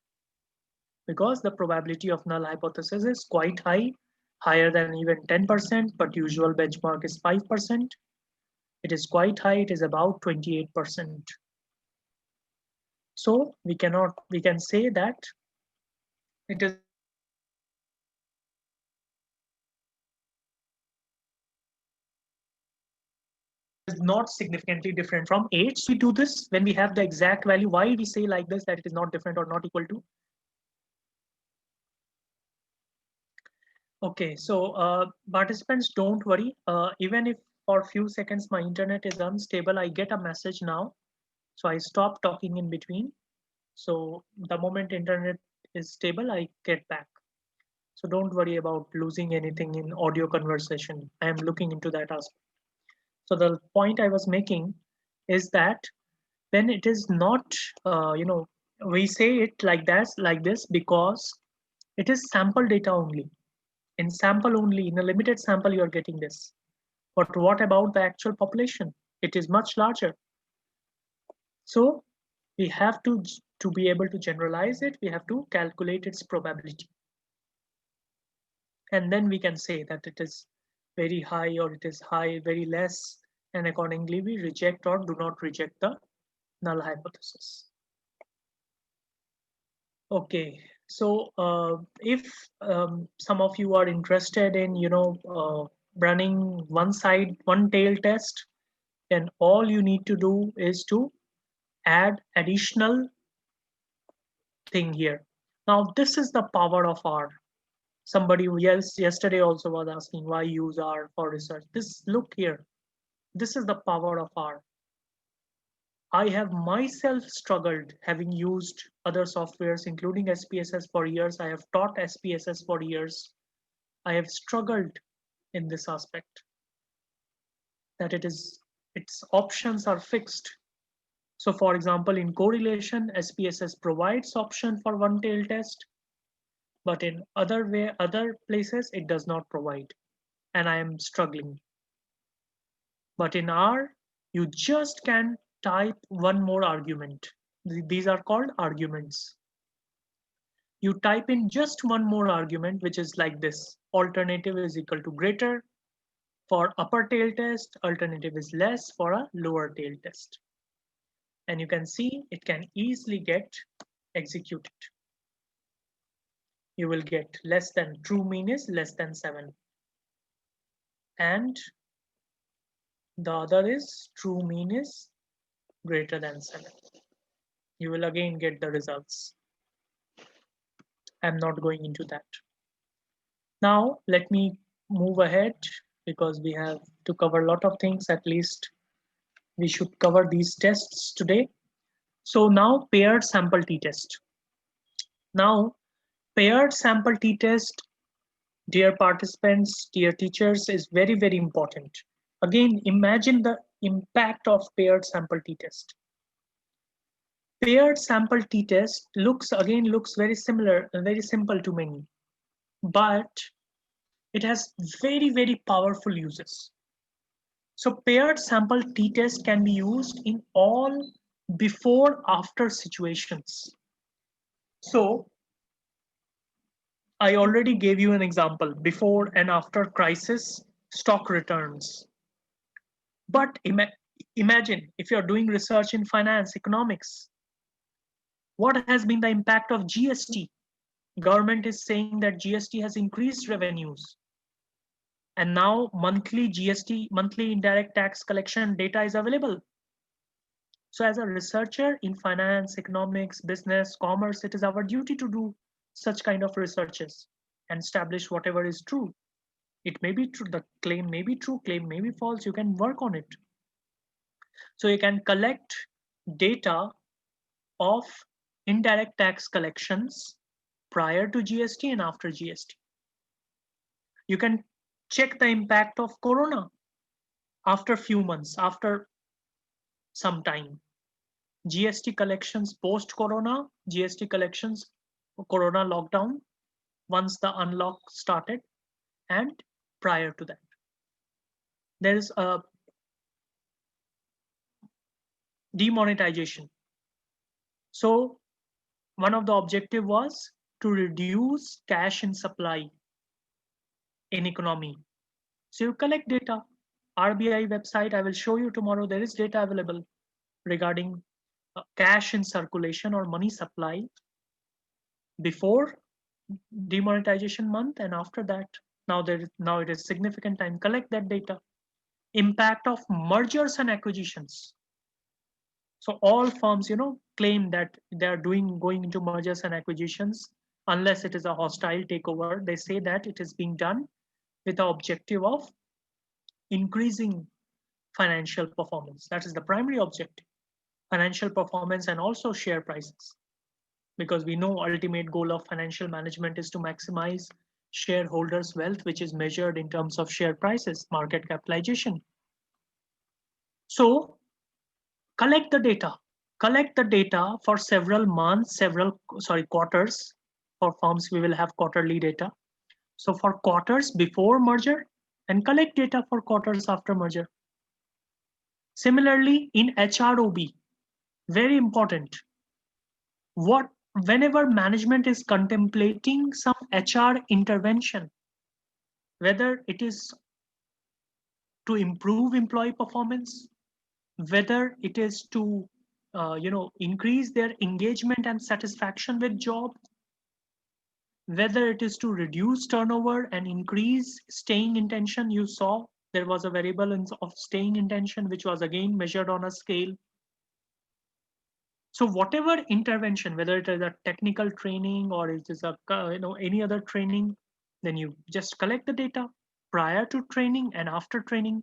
Speaker 2: because the probability of null hypothesis is quite high, higher than even 10%, but usual benchmark is 5%. It is quite high, it is about 28%. So we can say that it is not significantly different from 8. So why we do this when we have the exact value? Why we say like this that it is not different or not equal to? Okay, so participants, don't worry. Even if for a few seconds my internet is unstable, I get a message now. So I stop talking in between. So the moment internet is stable, I get back. So don't worry about losing anything in audio conversation. I am looking into that aspect. So the point I was making is that when it is not, we say it like this because it is sample data only. In sample only, in a limited sample, you are getting this. But what about the actual population? It is much larger. So we have to be able to generalize it, we have to calculate its probability. And then we can say that it is very high or it is high, very less, and accordingly we reject or do not reject the null hypothesis. Okay, so if some of you are interested in, running one tail test, then all you need to do is to add additional thing here. Now, this is the power of R. Somebody yesterday also was asking why use R for research. Look here. This is the power of R. I have myself struggled having used other softwares, including SPSS for years. I have taught SPSS for years. I have struggled in this aspect that its options are fixed. So for example, in correlation, SPSS provides option for one tail test, but in other places, it does not provide. And I am struggling. But in R, you just can type one more argument. These are called arguments. You type in just one more argument, which is like this. Alternative is equal to greater. For upper tail test, alternative is less for a lower tail test. And you can see it can easily get executed. You will get less than true mean is less than 7. And the other is true mean is greater than 7. You will again get the results. I'm not going into that. Now, let me move ahead because we have to cover a lot of things. At least we should cover these tests today. So now paired sample t-test. Now, paired sample t-test, dear participants, dear teachers, is very, very important. Again, imagine the impact of paired sample t-test. Paired sample t-test looks very similar and very simple to many. But It has very, very powerful uses. So paired sample t-test can be used in all before after situations. So I already gave you an example, before and after crisis stock returns. But imagine if you're doing research in finance, economics, what has been the impact of GST? Government is saying that GST has increased revenues. And now monthly GST, monthly indirect tax collection data is available. So as a researcher in finance, economics, business, commerce, it is our duty to do such kind of researches and establish whatever is true. It may be true, the claim may be true, claim may be false, you can work on it. So you can collect data of indirect tax collections prior to GST and after GST. You can check the impact of Corona after few months, after some time. GST collections post-Corona, GST collections Corona lockdown, once the unlock started, and prior to that. There is a demonetization. So one of the objective was to reduce cash in supply in economy. So you collect data. RBI website, I will show you tomorrow, there is data available regarding cash in circulation or money supply before demonetization month and after that. Now it is significant time. Collect that data. Impact of mergers and acquisitions. So all firms, claim that they are going into mergers and acquisitions unless it is a hostile takeover. They say that it is being done with the objective of increasing financial performance. That is the primary objective, financial performance and also share prices. Because we know ultimate goal of financial management is to maximize shareholders' wealth, which is measured in terms of share prices, market capitalization. So collect the data for several months, quarters. For firms, we will have quarterly data. So for quarters before merger and collect data for quarters after merger. Similarly, in HROB, very important. Whenever management is contemplating some HR intervention, whether it is to improve employee performance, whether it is to increase their engagement and satisfaction with job, whether it is to reduce turnover and increase staying intention. You saw there was a variable of staying intention which was again measured on a scale. So whatever intervention, whether it is a technical training or it is a any other training, then you just collect the data prior to training and after training.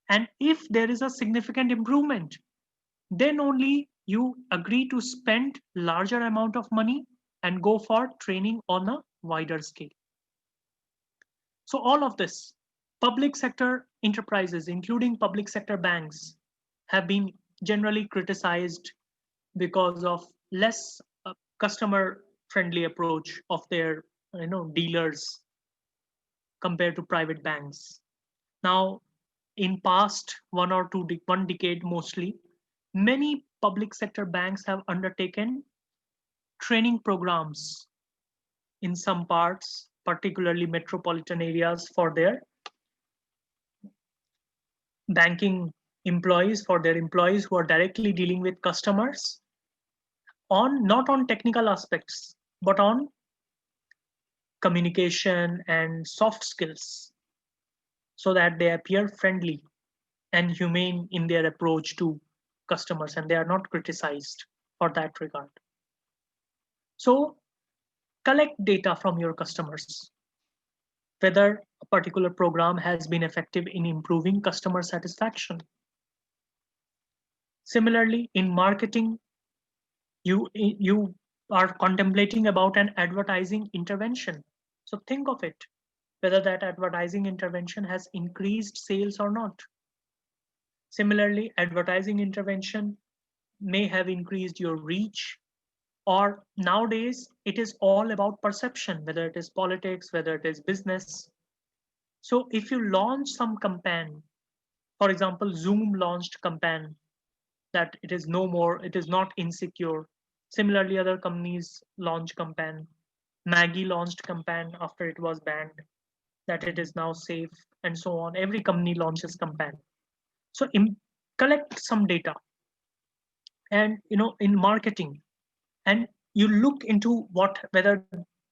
Speaker 2: And if there is a significant improvement, then only you agree to spend larger amount of money and go for training on a wider scale. So all of this, public sector enterprises, including public sector banks, have been generally criticized because of less customer friendly approach of their dealers compared to private banks. Now, in past one decade mostly, many public sector banks have undertaken training programs in some parts, particularly metropolitan areas, for their banking employees, for their employees who are directly dealing with customers, on not on technical aspects, but on communication and soft skills, so that they appear friendly and humane in their approach to customers and they are not criticized for that regard. So collect data from your customers, whether a particular program has been effective in improving customer satisfaction. Similarly, in marketing, you are contemplating about an advertising intervention. So think of it, whether that advertising intervention has increased sales or not. Similarly, advertising intervention may have increased your reach, or nowadays it is all about perception, whether it is politics, whether it is business. So if you launch some campaign, for example, Zoom launched campaign that it is no more, it is not insecure. Similarly, other companies launch campaign. Maggie launched campaign after it was banned that it is now safe, and so on. Every company launches campaign. So collect some data, and in marketing, and you look into whether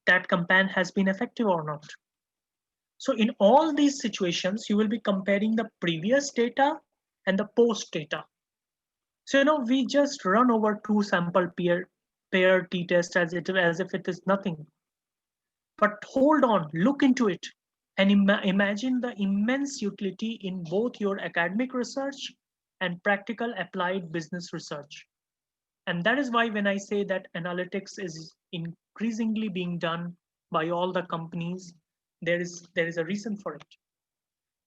Speaker 2: that campaign has been effective or not. So in all these situations, you will be comparing the previous data and the post data. So we just run over two sample pair t-test as if it is nothing. But hold on, look into it, and imagine the immense utility in both your academic research and practical applied business research. And that is why when I say that analytics is increasingly being done by all the companies, there is a reason for it.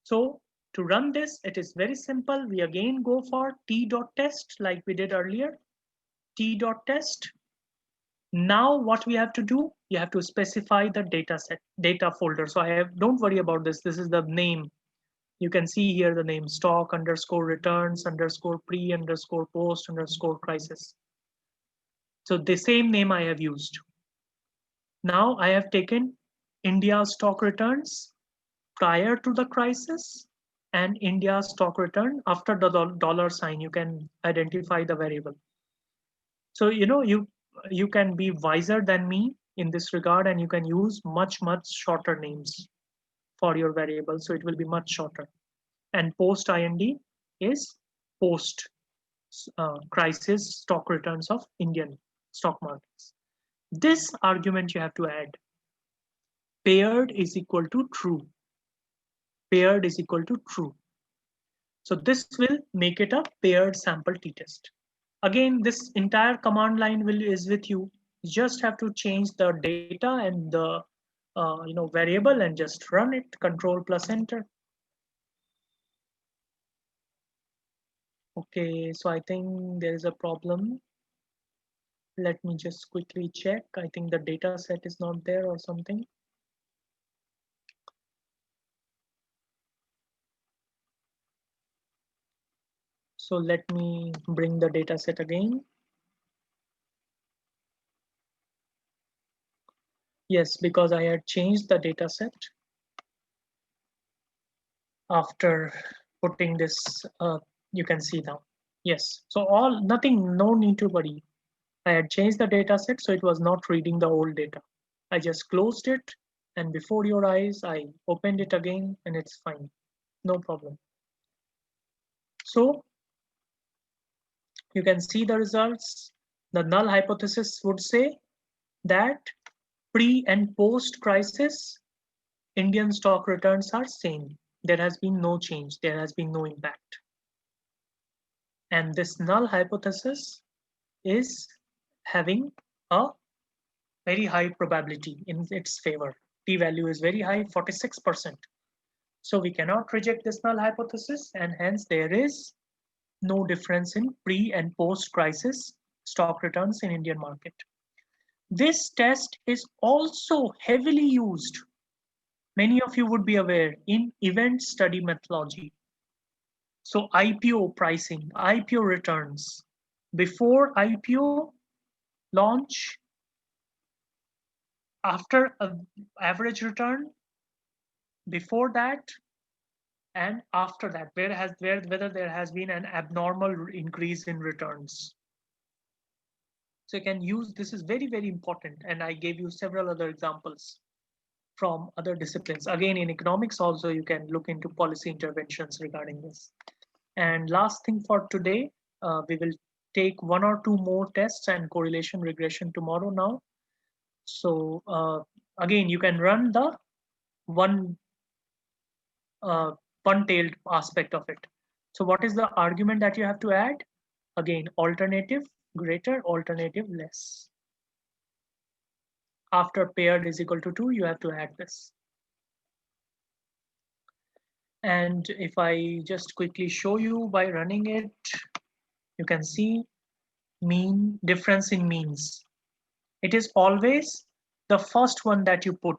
Speaker 2: So to run this, it is very simple. We again go for t.test like we did earlier, t.test. Now what we have to do, you have to specify the data folder. So don't worry about this. This is the name. You can see here the name stock underscore returns underscore pre underscore post underscore crisis. So the same name I have used. Now I have taken India's stock returns prior to the crisis and India's stock return after the dollar sign. You can identify the variable. So you can be wiser than me in this regard, and you can use much shorter names for your variable, so it will be much shorter. And post IND is post crisis stock returns of Indian stock markets. This argument you have to add. Paired is equal to true. Paired is equal to true. So this will make it a paired sample t-test. Again, this entire command line is with you. You just have to change the data and the variable and just run it. Control plus enter. Okay, so I think there is a problem. Let me just quickly check. I think the data set is not there or something. So let me bring the data set again. Yes, because I had changed the data set after putting this, you can see now. Yes, so no need to worry. I had changed the data set, so it was not reading the old data. I just closed it, and before your eyes, I opened it again, and it's fine. No problem. So you can see the results. The null hypothesis would say that pre and post crisis Indian stock returns are same. There has been no change. There has been no impact. And this null hypothesis is having a very high probability in its favor. P-value is very high, 46%. So we cannot reject this null hypothesis, and hence there is no difference in pre and post crisis stock returns in Indian market. This test is also heavily used, many of you would be aware, in event study methodology. So IPO pricing, IPO returns. Before IPO launch, after an average return, before that, and after that, whether there has been an abnormal increase in returns. So you can use, this is very, very important. And I gave you several other examples from other disciplines. Again, in economics also, you can look into policy interventions regarding this. And last thing for today, we will take one or two more tests and correlation regression tomorrow now. So again, you can run the one-tailed aspect of it. So what is the argument that you have to add? Again, alternative greater, alternative less. After paired is equal to 2, you have to add this. And if I just quickly show you by running it, you can see mean difference in means. It is always the first one that you put.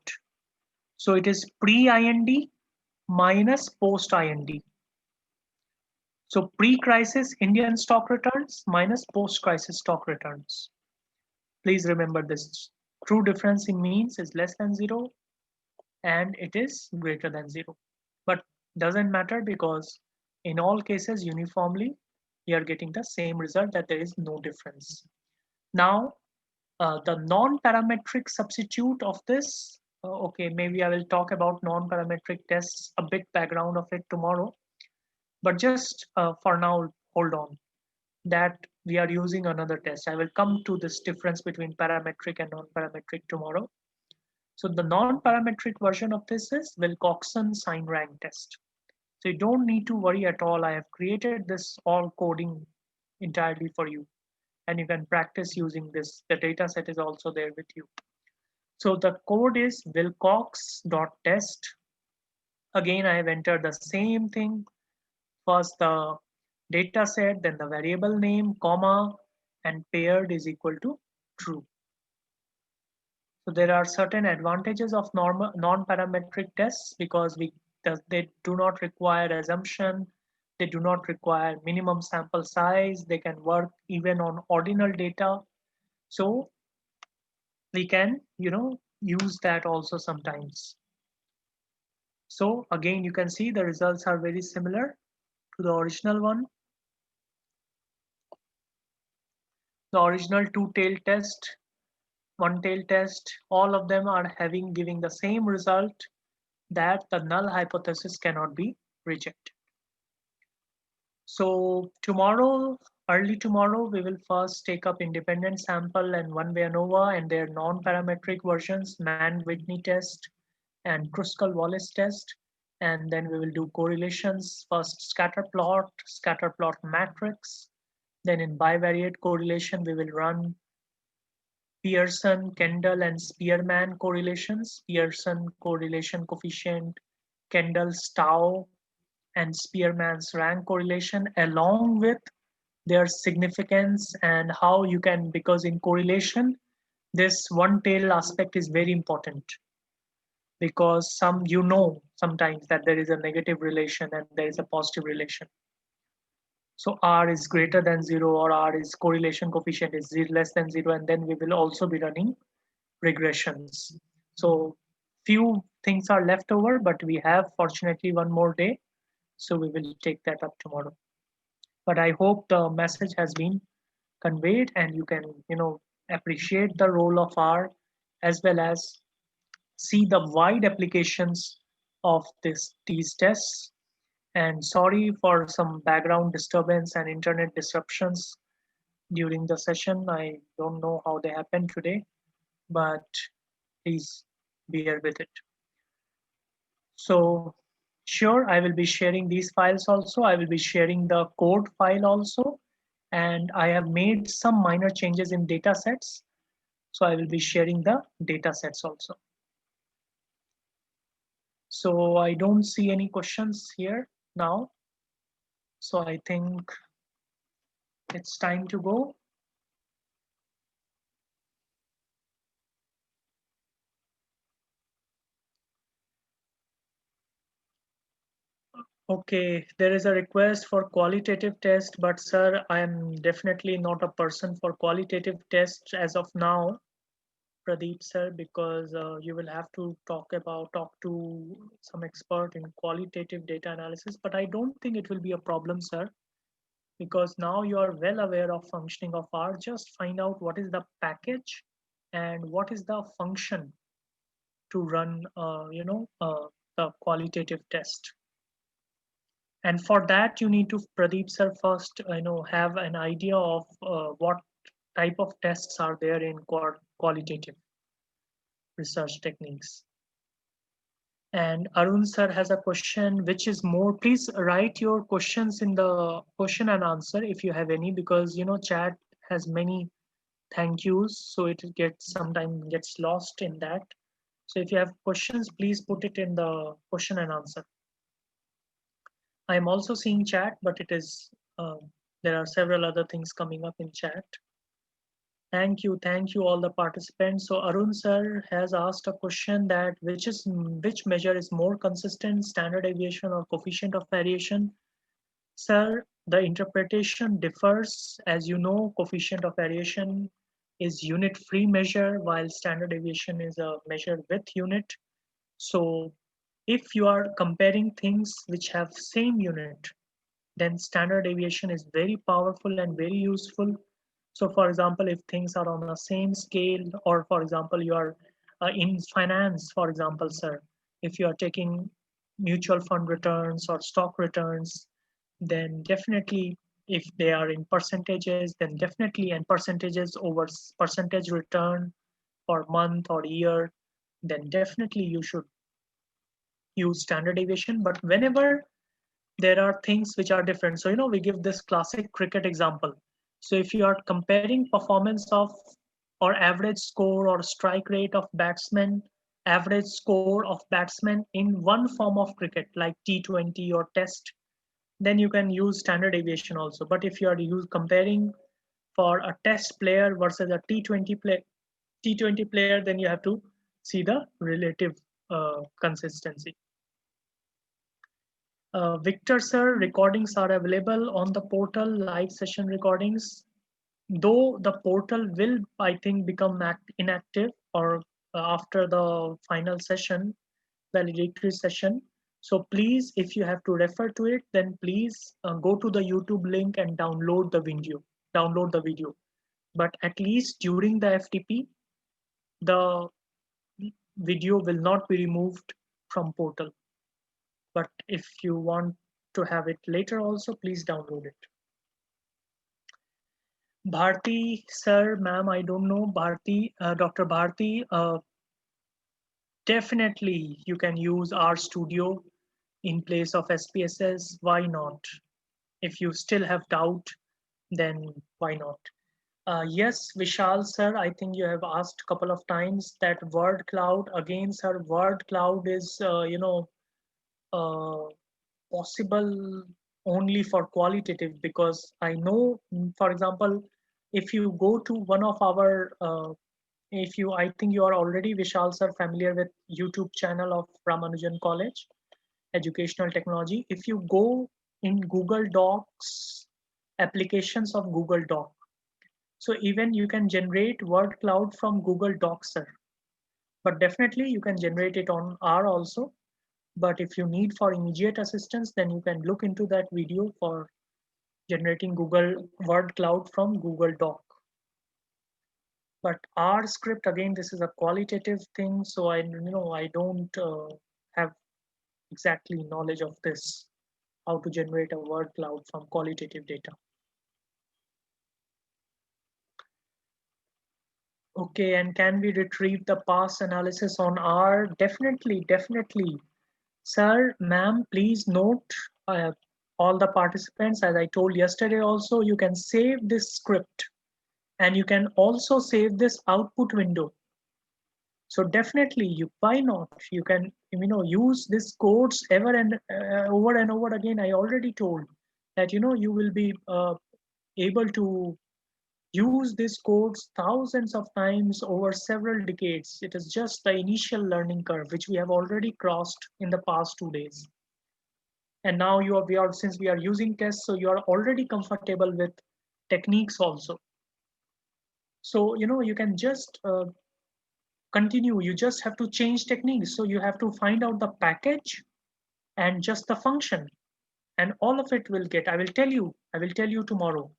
Speaker 2: So it is pre-IND minus post-IND. So pre-crisis Indian stock returns minus post-crisis stock returns. Please remember this. True difference in means is less than 0 and it is greater than 0. But doesn't matter because in all cases uniformly you are getting the same result, that there is no difference. Now the non-parametric substitute of this, okay, maybe I will talk about non-parametric tests, a bit background of it tomorrow, but just for now hold on, that we are using another test. I will come to this difference between parametric and non-parametric tomorrow. So the non-parametric version of this is Wilcoxon sign rank test. So you don't need to worry at all. I have created this all coding entirely for you, and you can practice using this. The data set is also there with you. So the code is wilcox.test. Again, I have entered the same thing. First the data set, then the variable name, comma, and paired is equal to true. So there are certain advantages of non-parametric tests because they do not require assumption, they do not require minimum sample size, they can work even on ordinal data. So we can, use that also sometimes. So again, you can see the results are very similar to the original one. The original two-tailed test, one-tailed test, all of them are giving the same result, that the null hypothesis cannot be rejected. So tomorrow, early tomorrow, we will first take up independent sample and one-way ANOVA and their non-parametric versions, Mann-Whitney test and Kruskal-Wallis test. And then we will do correlations, first scatter plot matrix. Then in bivariate correlation, we will run Pearson, Kendall, and Spearman correlations, Pearson correlation coefficient, Kendall's tau, and Spearman's rank correlation, along with their significance and how you can, because in correlation, this one tail aspect is very important because sometimes that there is a negative relation and there is a positive relation. So R is greater than 0 or R is correlation coefficient is less than 0, and then we will also be running regressions. So few things are left over, but we have fortunately one more day. So we will take that up tomorrow. But I hope the message has been conveyed and you can, appreciate the role of R as well as see the wide applications of these tests. And sorry for some background disturbance and internet disruptions during the session. I don't know how they happened today, but please bear with it. So sure, I will be sharing these files also. I will be sharing the code file also. And I have made some minor changes in data sets. So I will be sharing the data sets also. So I don't see any questions here now. So I think it's time to go. Okay, there is a request for qualitative test, but sir, I am definitely not a person for qualitative tests as of now, Pradeep sir, because you will have to talk to some expert in qualitative data analysis, but I don't think it will be a problem, sir, because now you are well aware of functioning of R. Just find out what is the package and what is the function to run, the qualitative test. And for that, you need to, Pradeep sir, first, have an idea of what type of tests are there in qualitative research techniques. And Arun sir has a question, which is more, please write your questions in the question and answer if you have any, because, chat has many thank yous. So it sometimes gets lost in that. So if you have questions, please put it in the question and answer. I'm also seeing chat, but it is, there are several other things coming up in chat. Thank you all the participants. So Arun sir has asked a question that which measure is more consistent, standard deviation or coefficient of variation? Sir, the interpretation differs. As you know, coefficient of variation is unit-free measure, while standard deviation is a measure with unit. So if you are comparing things which have same unit, then standard deviation is very powerful and very useful. So for example, if things are on the same scale, or for example, you are in finance, for example, sir, if you are taking mutual fund returns or stock returns, then definitely if they are in percentages, then definitely, and percentages over percentage return for month or year, then definitely you should use standard deviation. But whenever there are things which are different, so we give this classic cricket example. So if you are comparing performance of or average score or strike rate of batsmen, average score of batsmen in one form of cricket like T20 or test, then you can use standard deviation also. But if you are comparing for a test player versus a T20 player, then you have to see the relative consistency. Victor sir, recordings are available on the portal, live session recordings. Though the portal will, I think, become inactive or after the final session, valedictory session. So please, if you have to refer to it, then please go to the YouTube link and download the video. Download the video. But at least during the FTP, the video will not be removed from portal. But if you want to have it later also, please download it. Bharti, sir, ma'am, I don't know. Bharti, Dr. Bharti, definitely you can use R Studio in place of SPSS. Why not? If you still have doubt, then why not? Yes, Vishal, sir, I think you have asked a couple of times that word cloud. Again, sir, word cloud is, uh, possible only for qualitative, because I know, for example, if you go to one of our, if you, I think you are already, Vishal sir, familiar with YouTube channel of Ramanujan College, Educational Technology. If you go in Google Docs, applications of Google Doc, so even you can generate word cloud from Google Docs, sir. But definitely you can generate it on R also. But if you need for immediate assistance, then you can look into that video for generating Google word cloud from Google Doc. But R script, again, this is a qualitative thing, so I don't have exactly knowledge of this, how to generate a word cloud from qualitative data. Okay, and can we retrieve the past analysis on R? Definitely, definitely. Sir, ma'am, please note, uh, all the participants, as I told yesterday also, you can save this script and you can also save this output window. So definitely, why not? You can use these codes ever and over and over again. I already told that you will be able to use these codes thousands of times over several decades. It is just the initial learning curve, which we have already crossed in the past 2 days. And now we are, since we are using tests, so you are already comfortable with techniques also. So you can just continue. You just have to change techniques. So you have to find out the package and just the function, and all of it will get. I will tell you tomorrow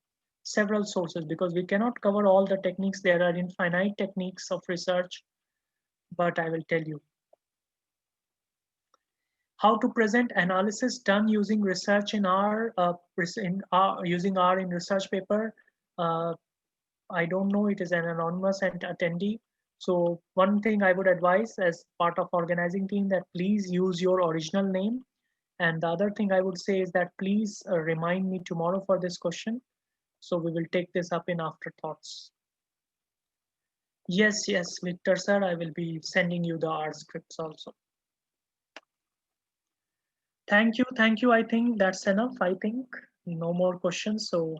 Speaker 2: several sources, because we cannot cover all the techniques. There are infinite techniques of research, but I will tell you how to present analysis done using research in using R in research paper. uh, I don't know, it is an anonymous attendee. So one thing I would advise as part of organizing team, that please use your original name. And the other thing I would say is that please remind me tomorrow for this question. So we will take this up in afterthoughts. Yes, yes, Victor sir, I will be sending you the R scripts also. Thank you, thank you. I think that's enough. I think no more questions. So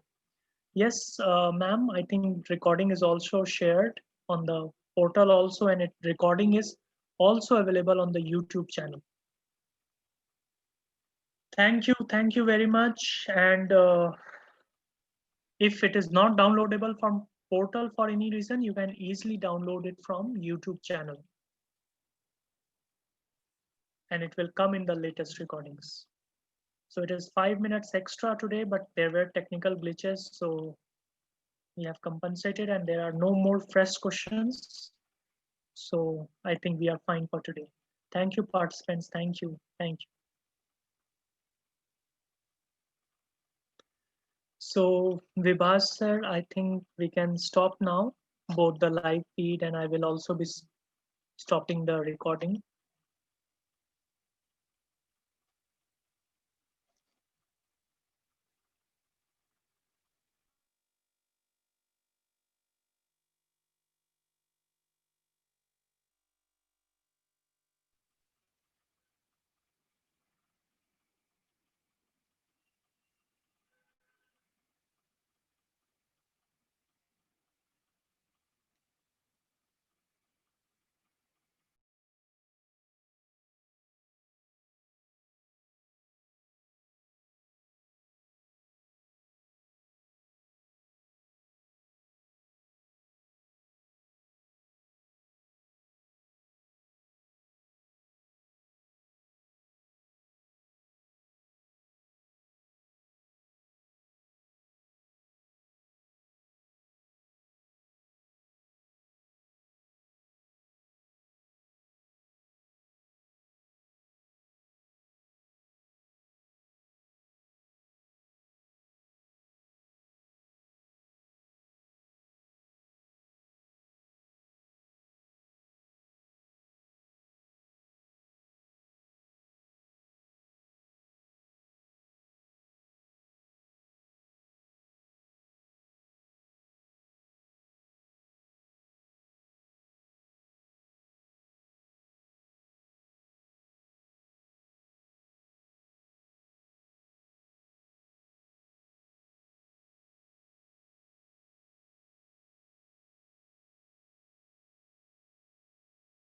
Speaker 2: Yes, ma'am, I think recording is also shared on the portal also, and recording is also available on the YouTube channel. Thank you very much. And if it is not downloadable from portal for any reason, you can easily download it from YouTube channel. And it will come in the latest recordings. So it is 5 minutes extra today, but there were technical glitches, so we have compensated and there are no more fresh questions. So I think we are fine for today. Thank you, participants. Thank you. Thank you. So Vibhas sir, I think we can stop now, both the live feed and I will also be stopping the recording.